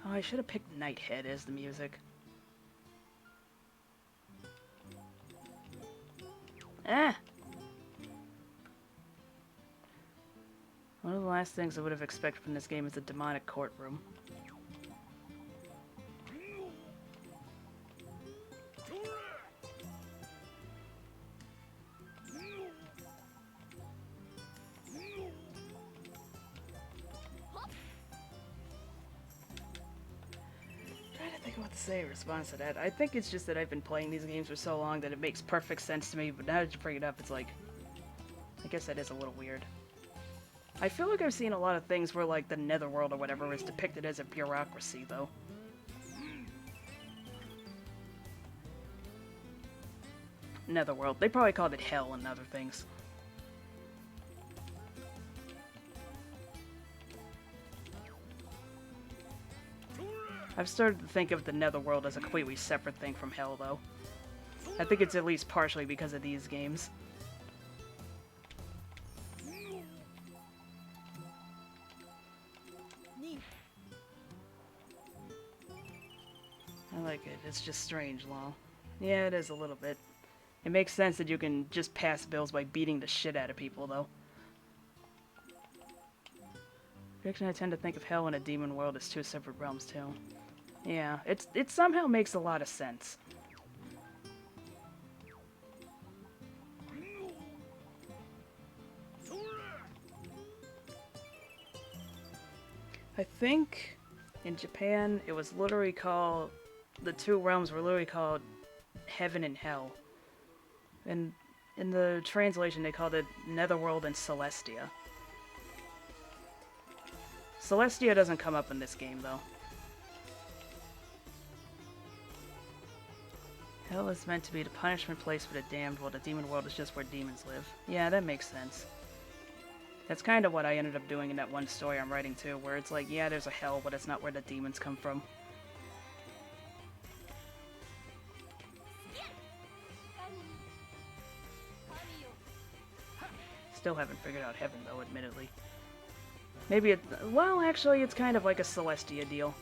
Oh, I should have picked Nighthead as the music. Ah! last things I would have expected from this game is a demonic courtroom. What to say in response to that. I think it's just that I've been playing these games for so long that it makes perfect sense to me, but now that you bring it up, it's like, I guess that is a little weird. I feel like I've seen a lot of things where, like, the netherworld or whatever is depicted as a bureaucracy, though. Netherworld. They probably called it hell and other things. I've started to think of the netherworld as a completely separate thing from hell, though. I think it's at least partially because of these games. I like it. It's just strange, lol. Yeah, it is a little bit. It makes sense that you can just pass bills by beating the shit out of people, though. Actually, I tend to think of hell and a demon world as two separate realms, too. Yeah, it somehow makes a lot of sense. I think in Japan it was literally called, the two realms were literally called Heaven and Hell. And in the translation they called it Netherworld and Celestia. Celestia doesn't come up in this game, though. Hell is meant to be the punishment place for the damned, while the demon world is just where demons live. Yeah, that makes sense. That's kind of what I ended up doing in that one story I'm writing too, where it's like, yeah, there's a hell, but it's not where the demons come from. Still haven't figured out heaven, though, admittedly. Maybe it... well, actually, it's kind of like a Celestia deal.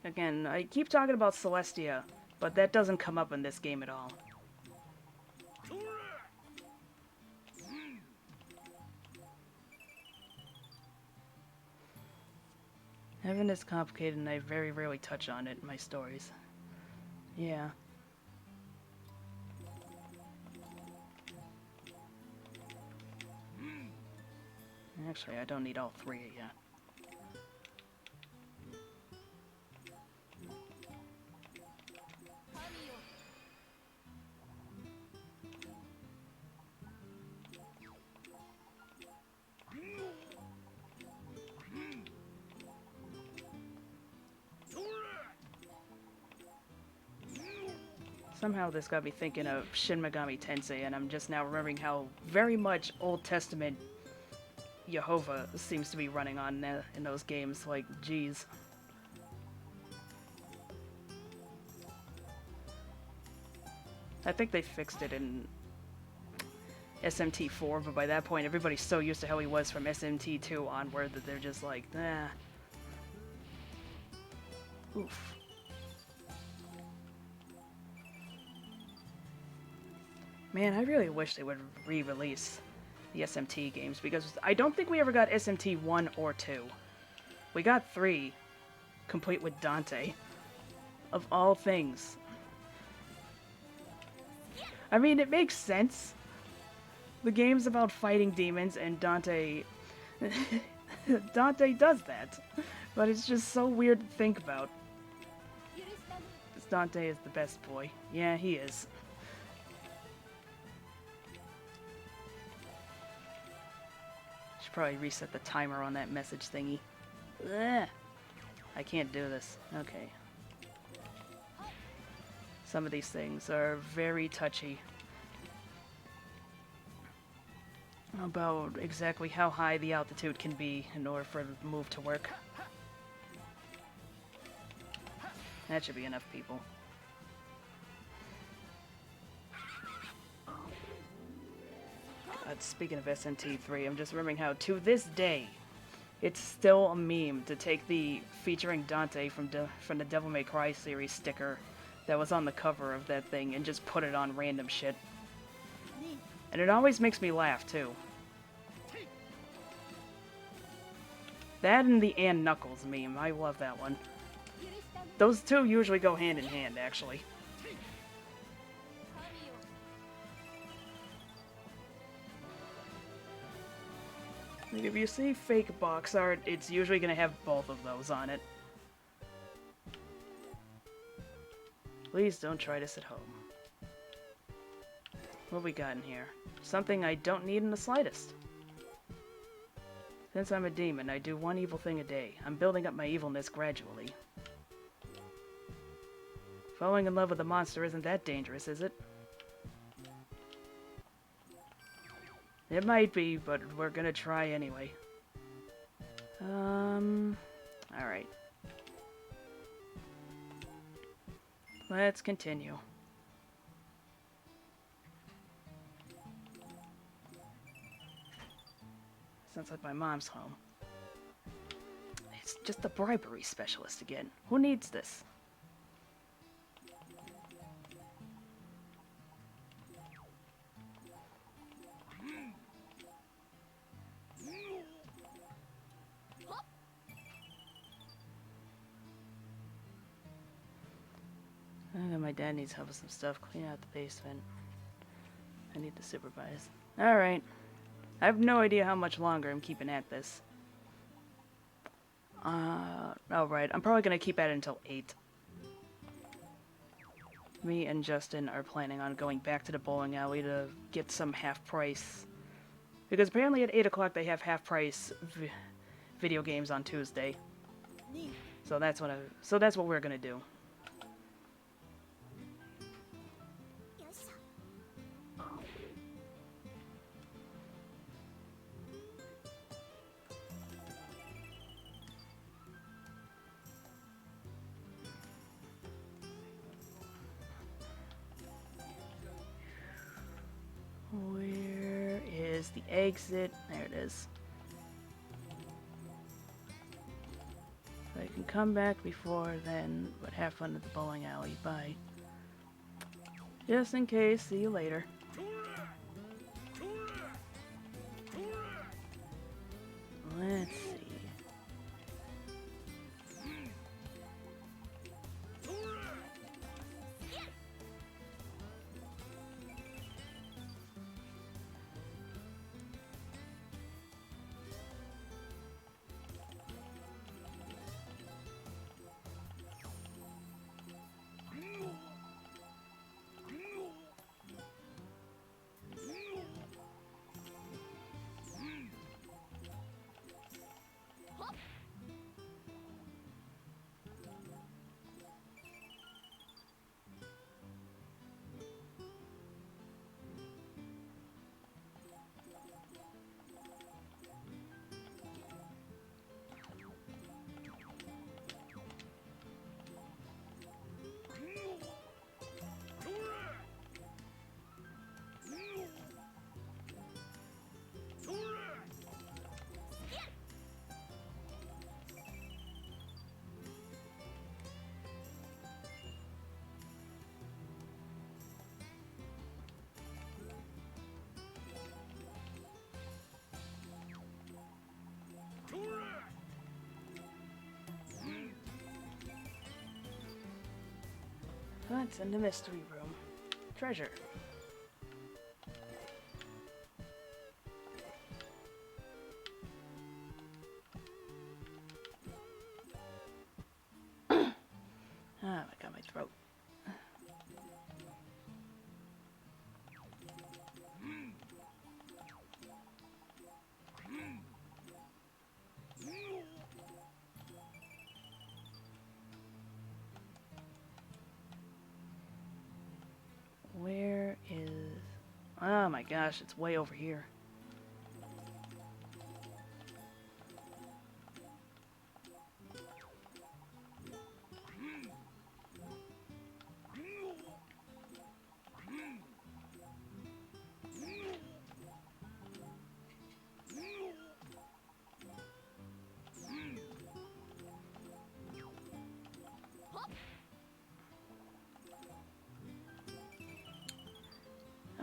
Again, I keep talking about Celestia, but that doesn't come up in this game at all. Heaven is complicated and I very rarely touch on it in my stories. Yeah. Actually, I don't need all three yet. Somehow this got me thinking of Shin Megami Tensei, and I'm just now remembering how very much Old Testament Jehovah seems to be running on in those games. Like, geez. I think they fixed it in SMT4, but by that point everybody's so used to how he was from SMT2 onward that they're just like, nah. Oof. Man, I really wish they would re-release the SMT games, because I don't think we ever got SMT 1 or 2. We got 3, complete with Dante. Of all things. I mean, it makes sense. The game's about fighting demons, and Dante... Dante does that. But it's just so weird to think about. Because Dante is the best boy. Yeah, he is. Should probably reset the timer on that message thingy. Ugh. I can't do this. Okay. Some of these things are very touchy about exactly how high the altitude can be in order for the move to work. That should be enough, people. God, speaking of SMT3, I'm just remembering how, to this day, it's still a meme to take the featuring Dante from the Devil May Cry series sticker that was on the cover of that thing and just put it on random shit. And it always makes me laugh, too. That and the Ann Knuckles meme. I love that one. Those two usually go hand in hand, actually. Like, if you see fake box art, it's usually going to have both of those on it. Please don't try this at home. What we got in here? Something I don't need in the slightest. Since I'm a demon, I do one evil thing a day. I'm building up my evilness gradually. Falling in love with a monster isn't that dangerous, is it? It might be, but we're gonna try anyway. Alright. Let's continue. Sounds like my mom's home. It's just the bribery specialist again. Who needs this? My dad needs help with some stuff. Clean out the basement. I need to supervise. Alright. I have no idea how much longer I'm keeping at this. Alright. I'm probably going to keep at it until 8. Me and Justin are planning on going back to the bowling alley to get some half-price. Because apparently at 8 o'clock they have half-price video games on Tuesday. So that's what we're going to do. Where is the exit? There it is. So I can come back before then, but have fun at the bowling alley. Bye. Just in case, see you later. Let's see. What's in the mystery room? Treasure. I got my throat. Where is... Oh my gosh, it's way over here.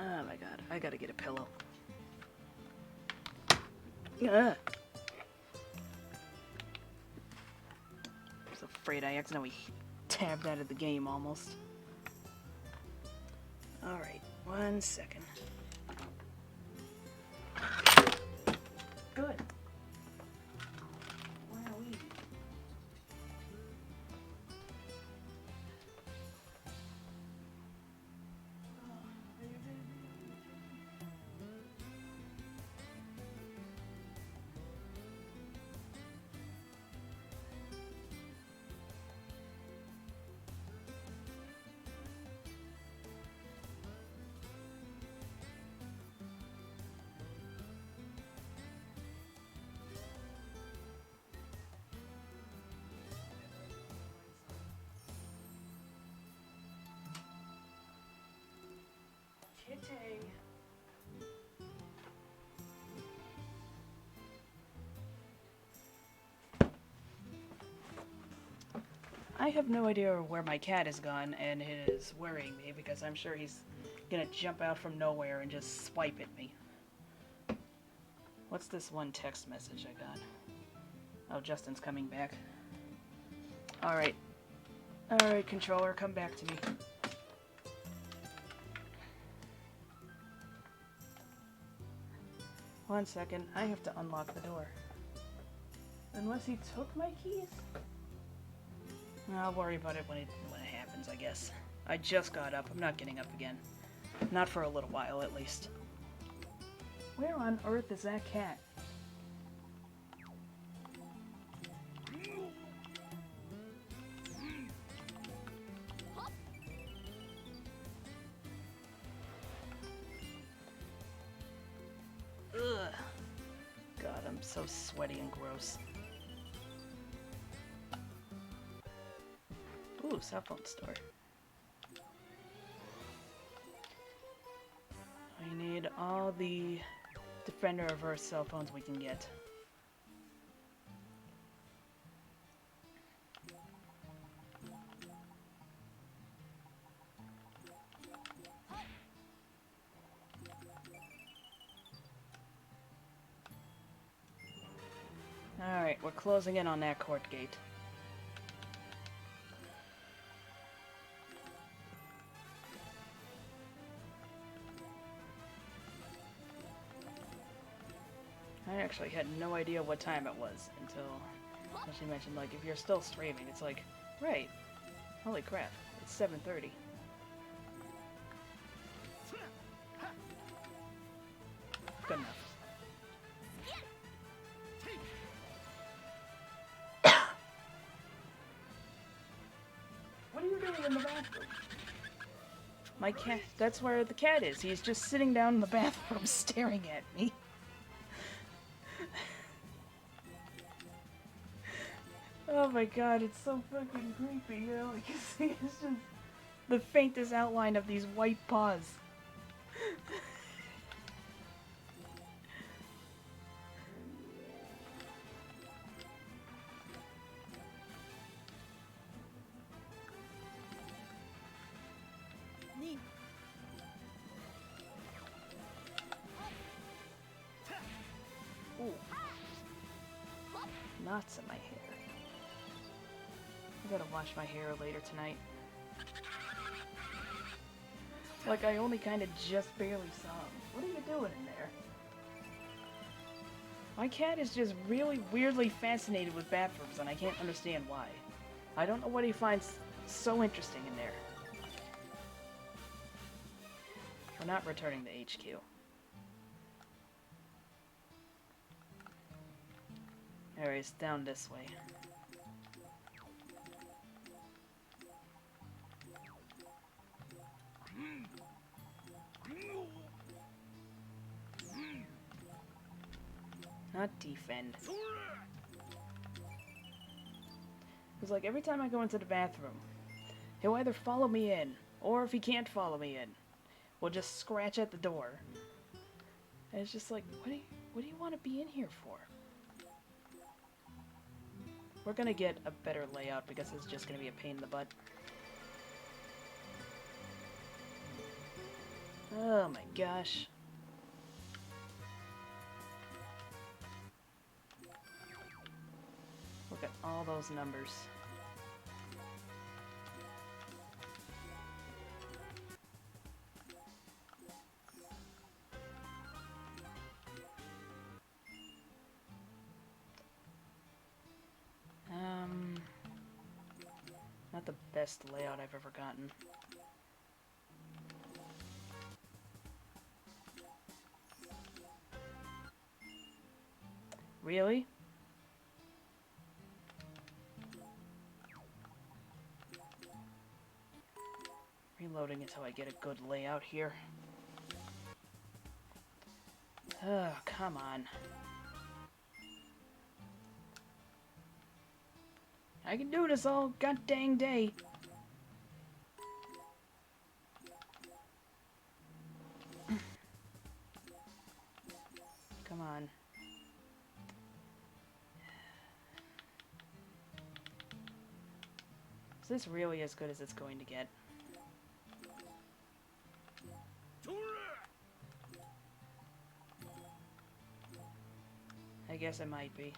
Oh my god, I gotta get a pillow. I was afraid I accidentally tabbed out of the game almost. Alright, 1 second. Good. Wowee. Kitty. I have no idea where my cat has gone, and it is worrying me because I'm sure he's gonna jump out from nowhere and just swipe at me. What's this one text message I got? Oh, Justin's coming back. Alright. Alright, controller, come back to me. One second, I have to unlock the door. Unless he took my keys? I'll worry about it when it happens, I guess. I just got up. I'm not getting up again. Not for a little while, at least. Where on earth is that cat? Ugh. God, I'm so sweaty and gross. Ooh, cell phone store. We need all the Defender reverse cell phones we can get. Alright, we're closing in on that court gate. I actually had no idea what time it was until she mentioned, like, if you're still streaming, it's like, right, holy crap, it's 7:30. Good enough. What are you doing in the bathroom? My cat, that's where the cat is. He's just sitting down in the bathroom staring at me. Oh my god, it's so fucking creepy, you know? You can see it's just the faintest outline of these white paws. Ooh. Knots in my hair. I gotta wash my hair later tonight. Like, I only kind of just barely saw him. What are you doing in there? My cat is just really weirdly fascinated with bathrooms, and I can't understand why. I don't know what he finds so interesting in there. We're not returning to HQ. Anyways, down this way. Not defend. It's like every time I go into the bathroom, he'll either follow me in, or if he can't follow me in, we'll just scratch at the door. And it's just like, what do you want to be in here for? We're gonna get a better layout because it's just gonna be a pain in the butt. Oh my gosh. Look at all those numbers. Not the best layout I've ever gotten. Really? Reloading until I get a good layout here. Oh, come on. I can do this all god dang day. Come on. Is this really as good as it's going to get? I guess it might be.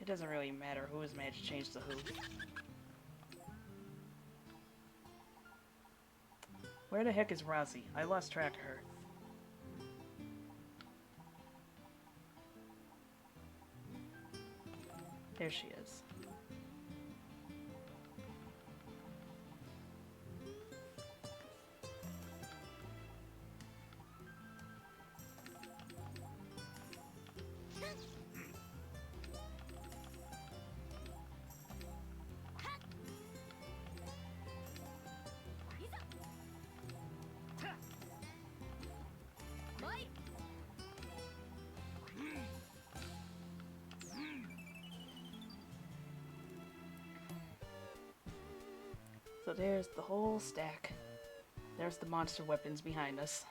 It doesn't really matter who has managed to change the who. Where the heck is Rousey? I lost track of her. There she is. So there's the whole stack. There's the monster weapons behind us.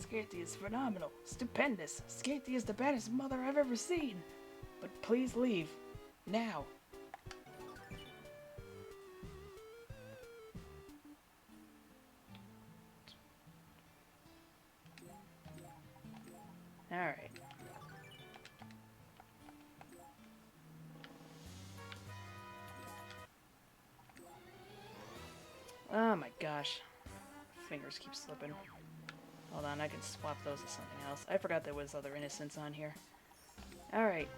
Skatey is phenomenal, stupendous. Skatey is the baddest mother I've ever seen. But please leave. Now. Alright. Oh my gosh. Fingers keep slipping. Hold on, I can swap those to something else. I forgot there was other innocents on here. Alright,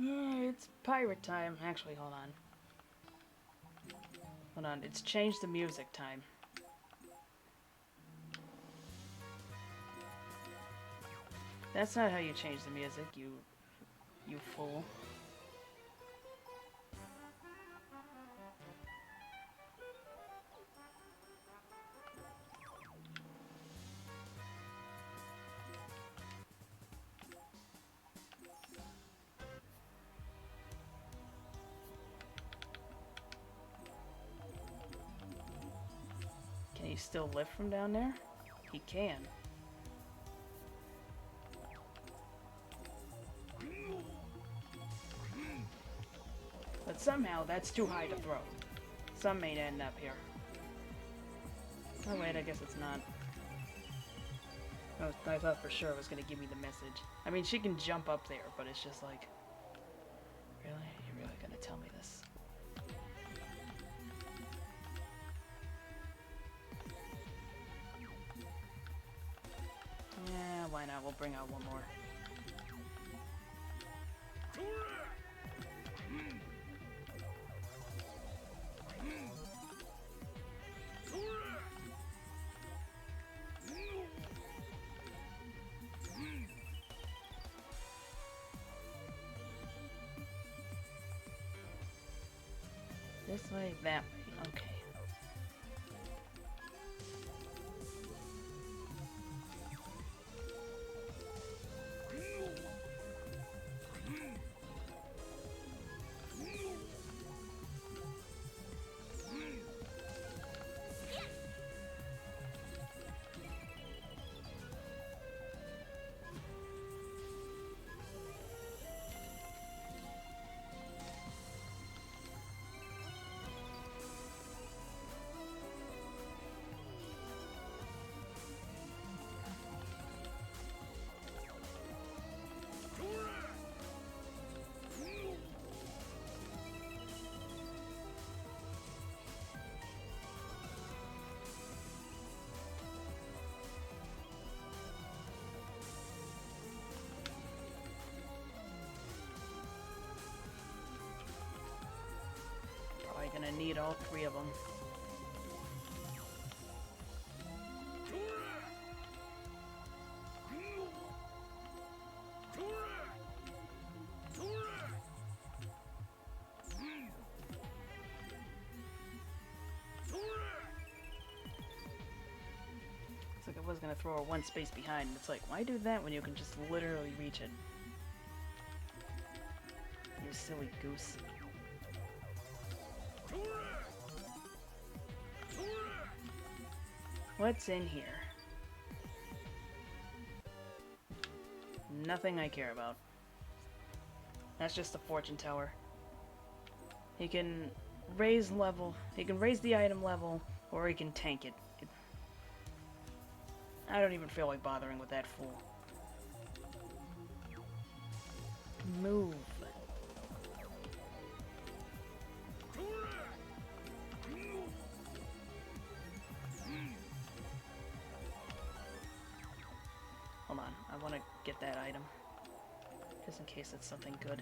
it's pirate time. Actually, hold on. Hold on, it's changed the music time. That's not how you change the music, you fool. Can he still lift from down there? He can. But somehow that's too high to throw. Some may end up here. Oh wait, I guess it's not. I thought for sure it was gonna give me the message. I mean, she can jump up there, but it's just like... Really? You're really gonna tell me this? Yeah, why not? We'll bring out one more. This way, that way. Okay. Gonna need all three of them. It's like I was gonna throw her one space behind, and it's like, why do that when you can just literally reach it? You silly goose. What's in here? Nothing I care about. That's just a fortune teller. He can raise level, he can raise the item level, or he can tank it. I don't even feel like bothering with that fool. Move. Hold on, I want to get that item. Just in case it's something good.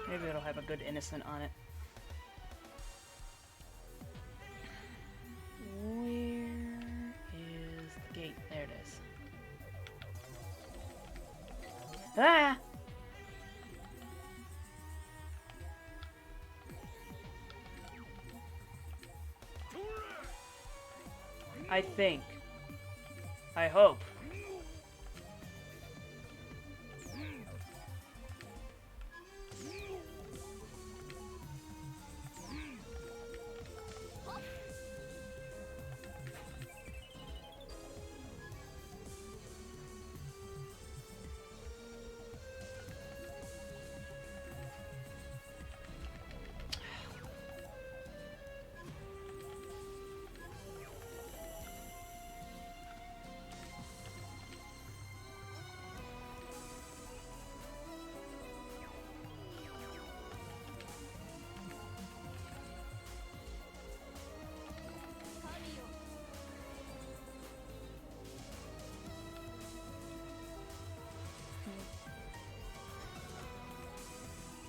Maybe it'll have a good innocent on it. Where is the gate? There it is. Ah! I think. I hope.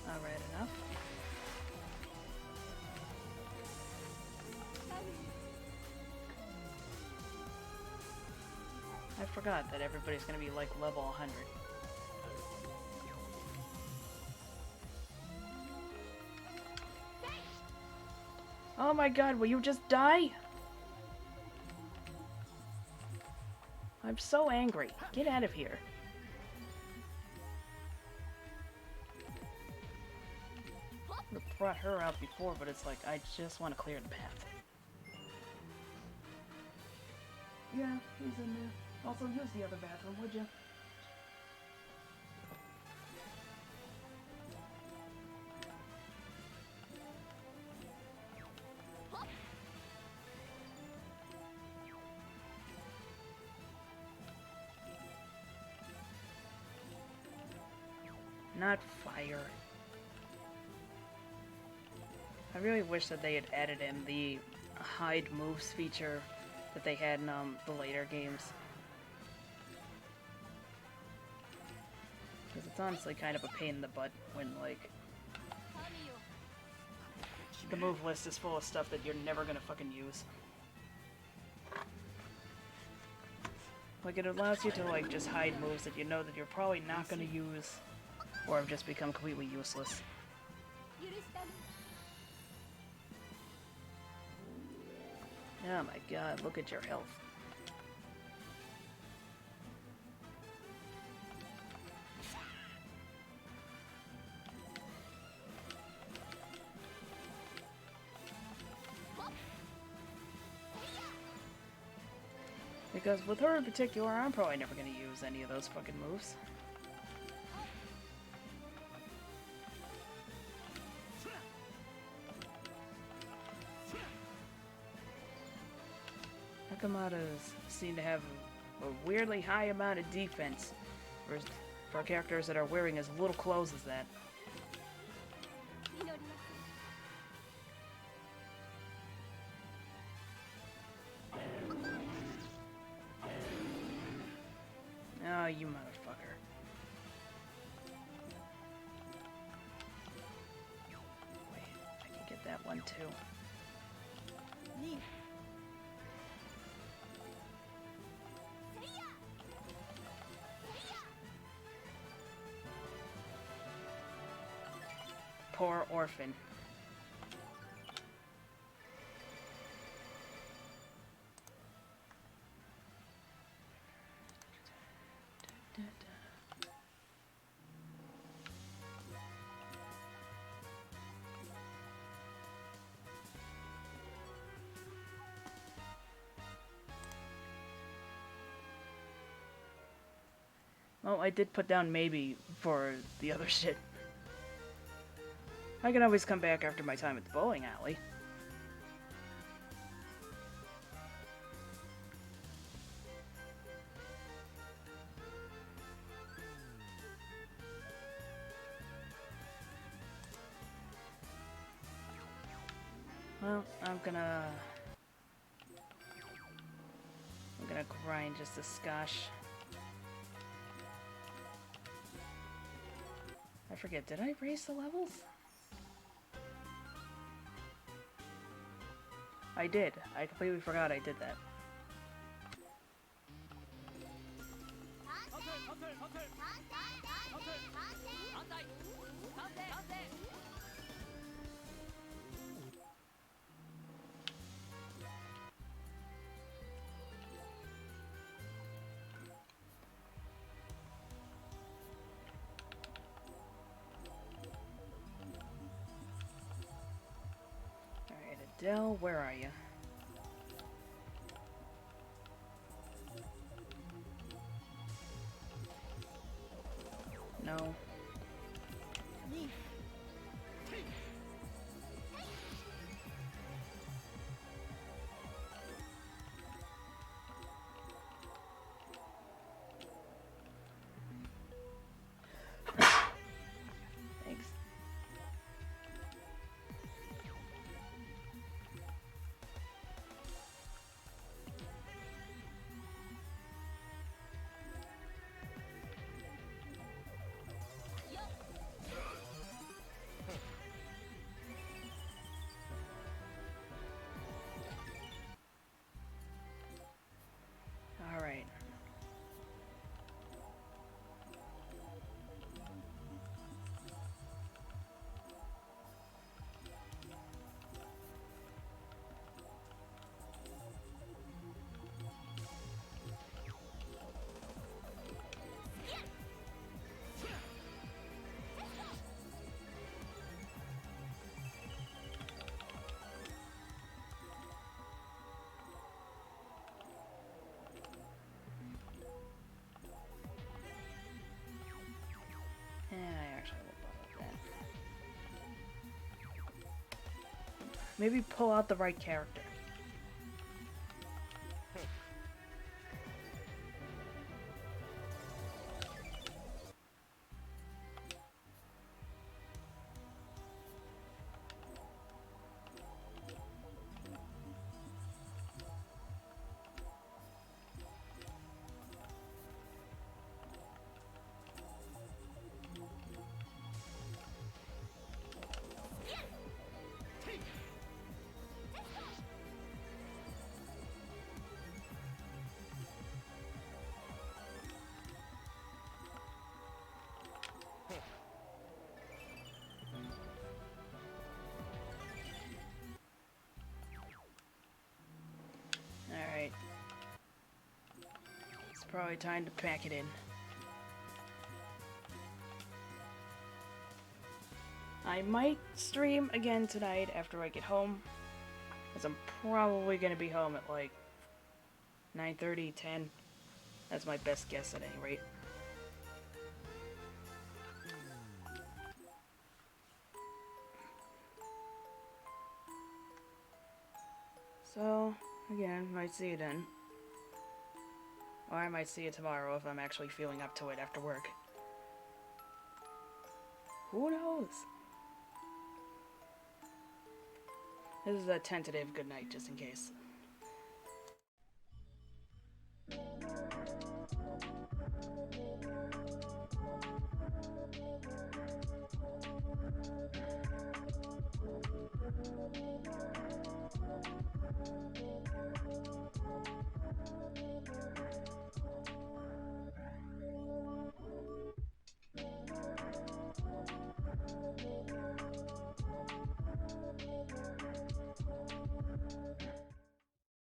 Alright, enough. I forgot that everybody's gonna be like level 100. Oh my god, will you just die? I'm so angry. Get out of here. I brought her out before, but it's like, I just want to clear the path. Yeah, he's in there. Also, use the other bathroom, would you? not fire. I really wish that they had added in the hide moves feature that they had in the later games. Because it's honestly kind of a pain in the butt when, like, the move list is full of stuff that you're never gonna fucking use. Like, it allows you to, like, just hide moves that you know that you're probably not gonna use, or have just become completely useless. Oh my god, look at your health. Because with her in particular, I'm probably never gonna use any of those fucking moves. Nakamadas seem to have a weirdly high amount of defense for characters that are wearing as little clothes as that. Oh, you motherfucker. Wait, I can get that one too. Poor orphan. Well, I did put down maybe for the other shit. I can always come back after my time at the bowling alley. Well, I'm gonna grind just a skosh. I forget, did I raise the levels? I did. I completely forgot I did that. Alright, Adele, where are you? No. Thanks. All right. Yeah, I actually will bother with that. Maybe pull out the right character. Probably time to pack it in. I might stream again tonight after I get home, as I'm probably gonna be home at like 9:30, 10. That's my best guess at any rate. So, again, might see you then. Or I might see you tomorrow if I'm actually feeling up to it after work. Who knows? This is a tentative good night, just in case.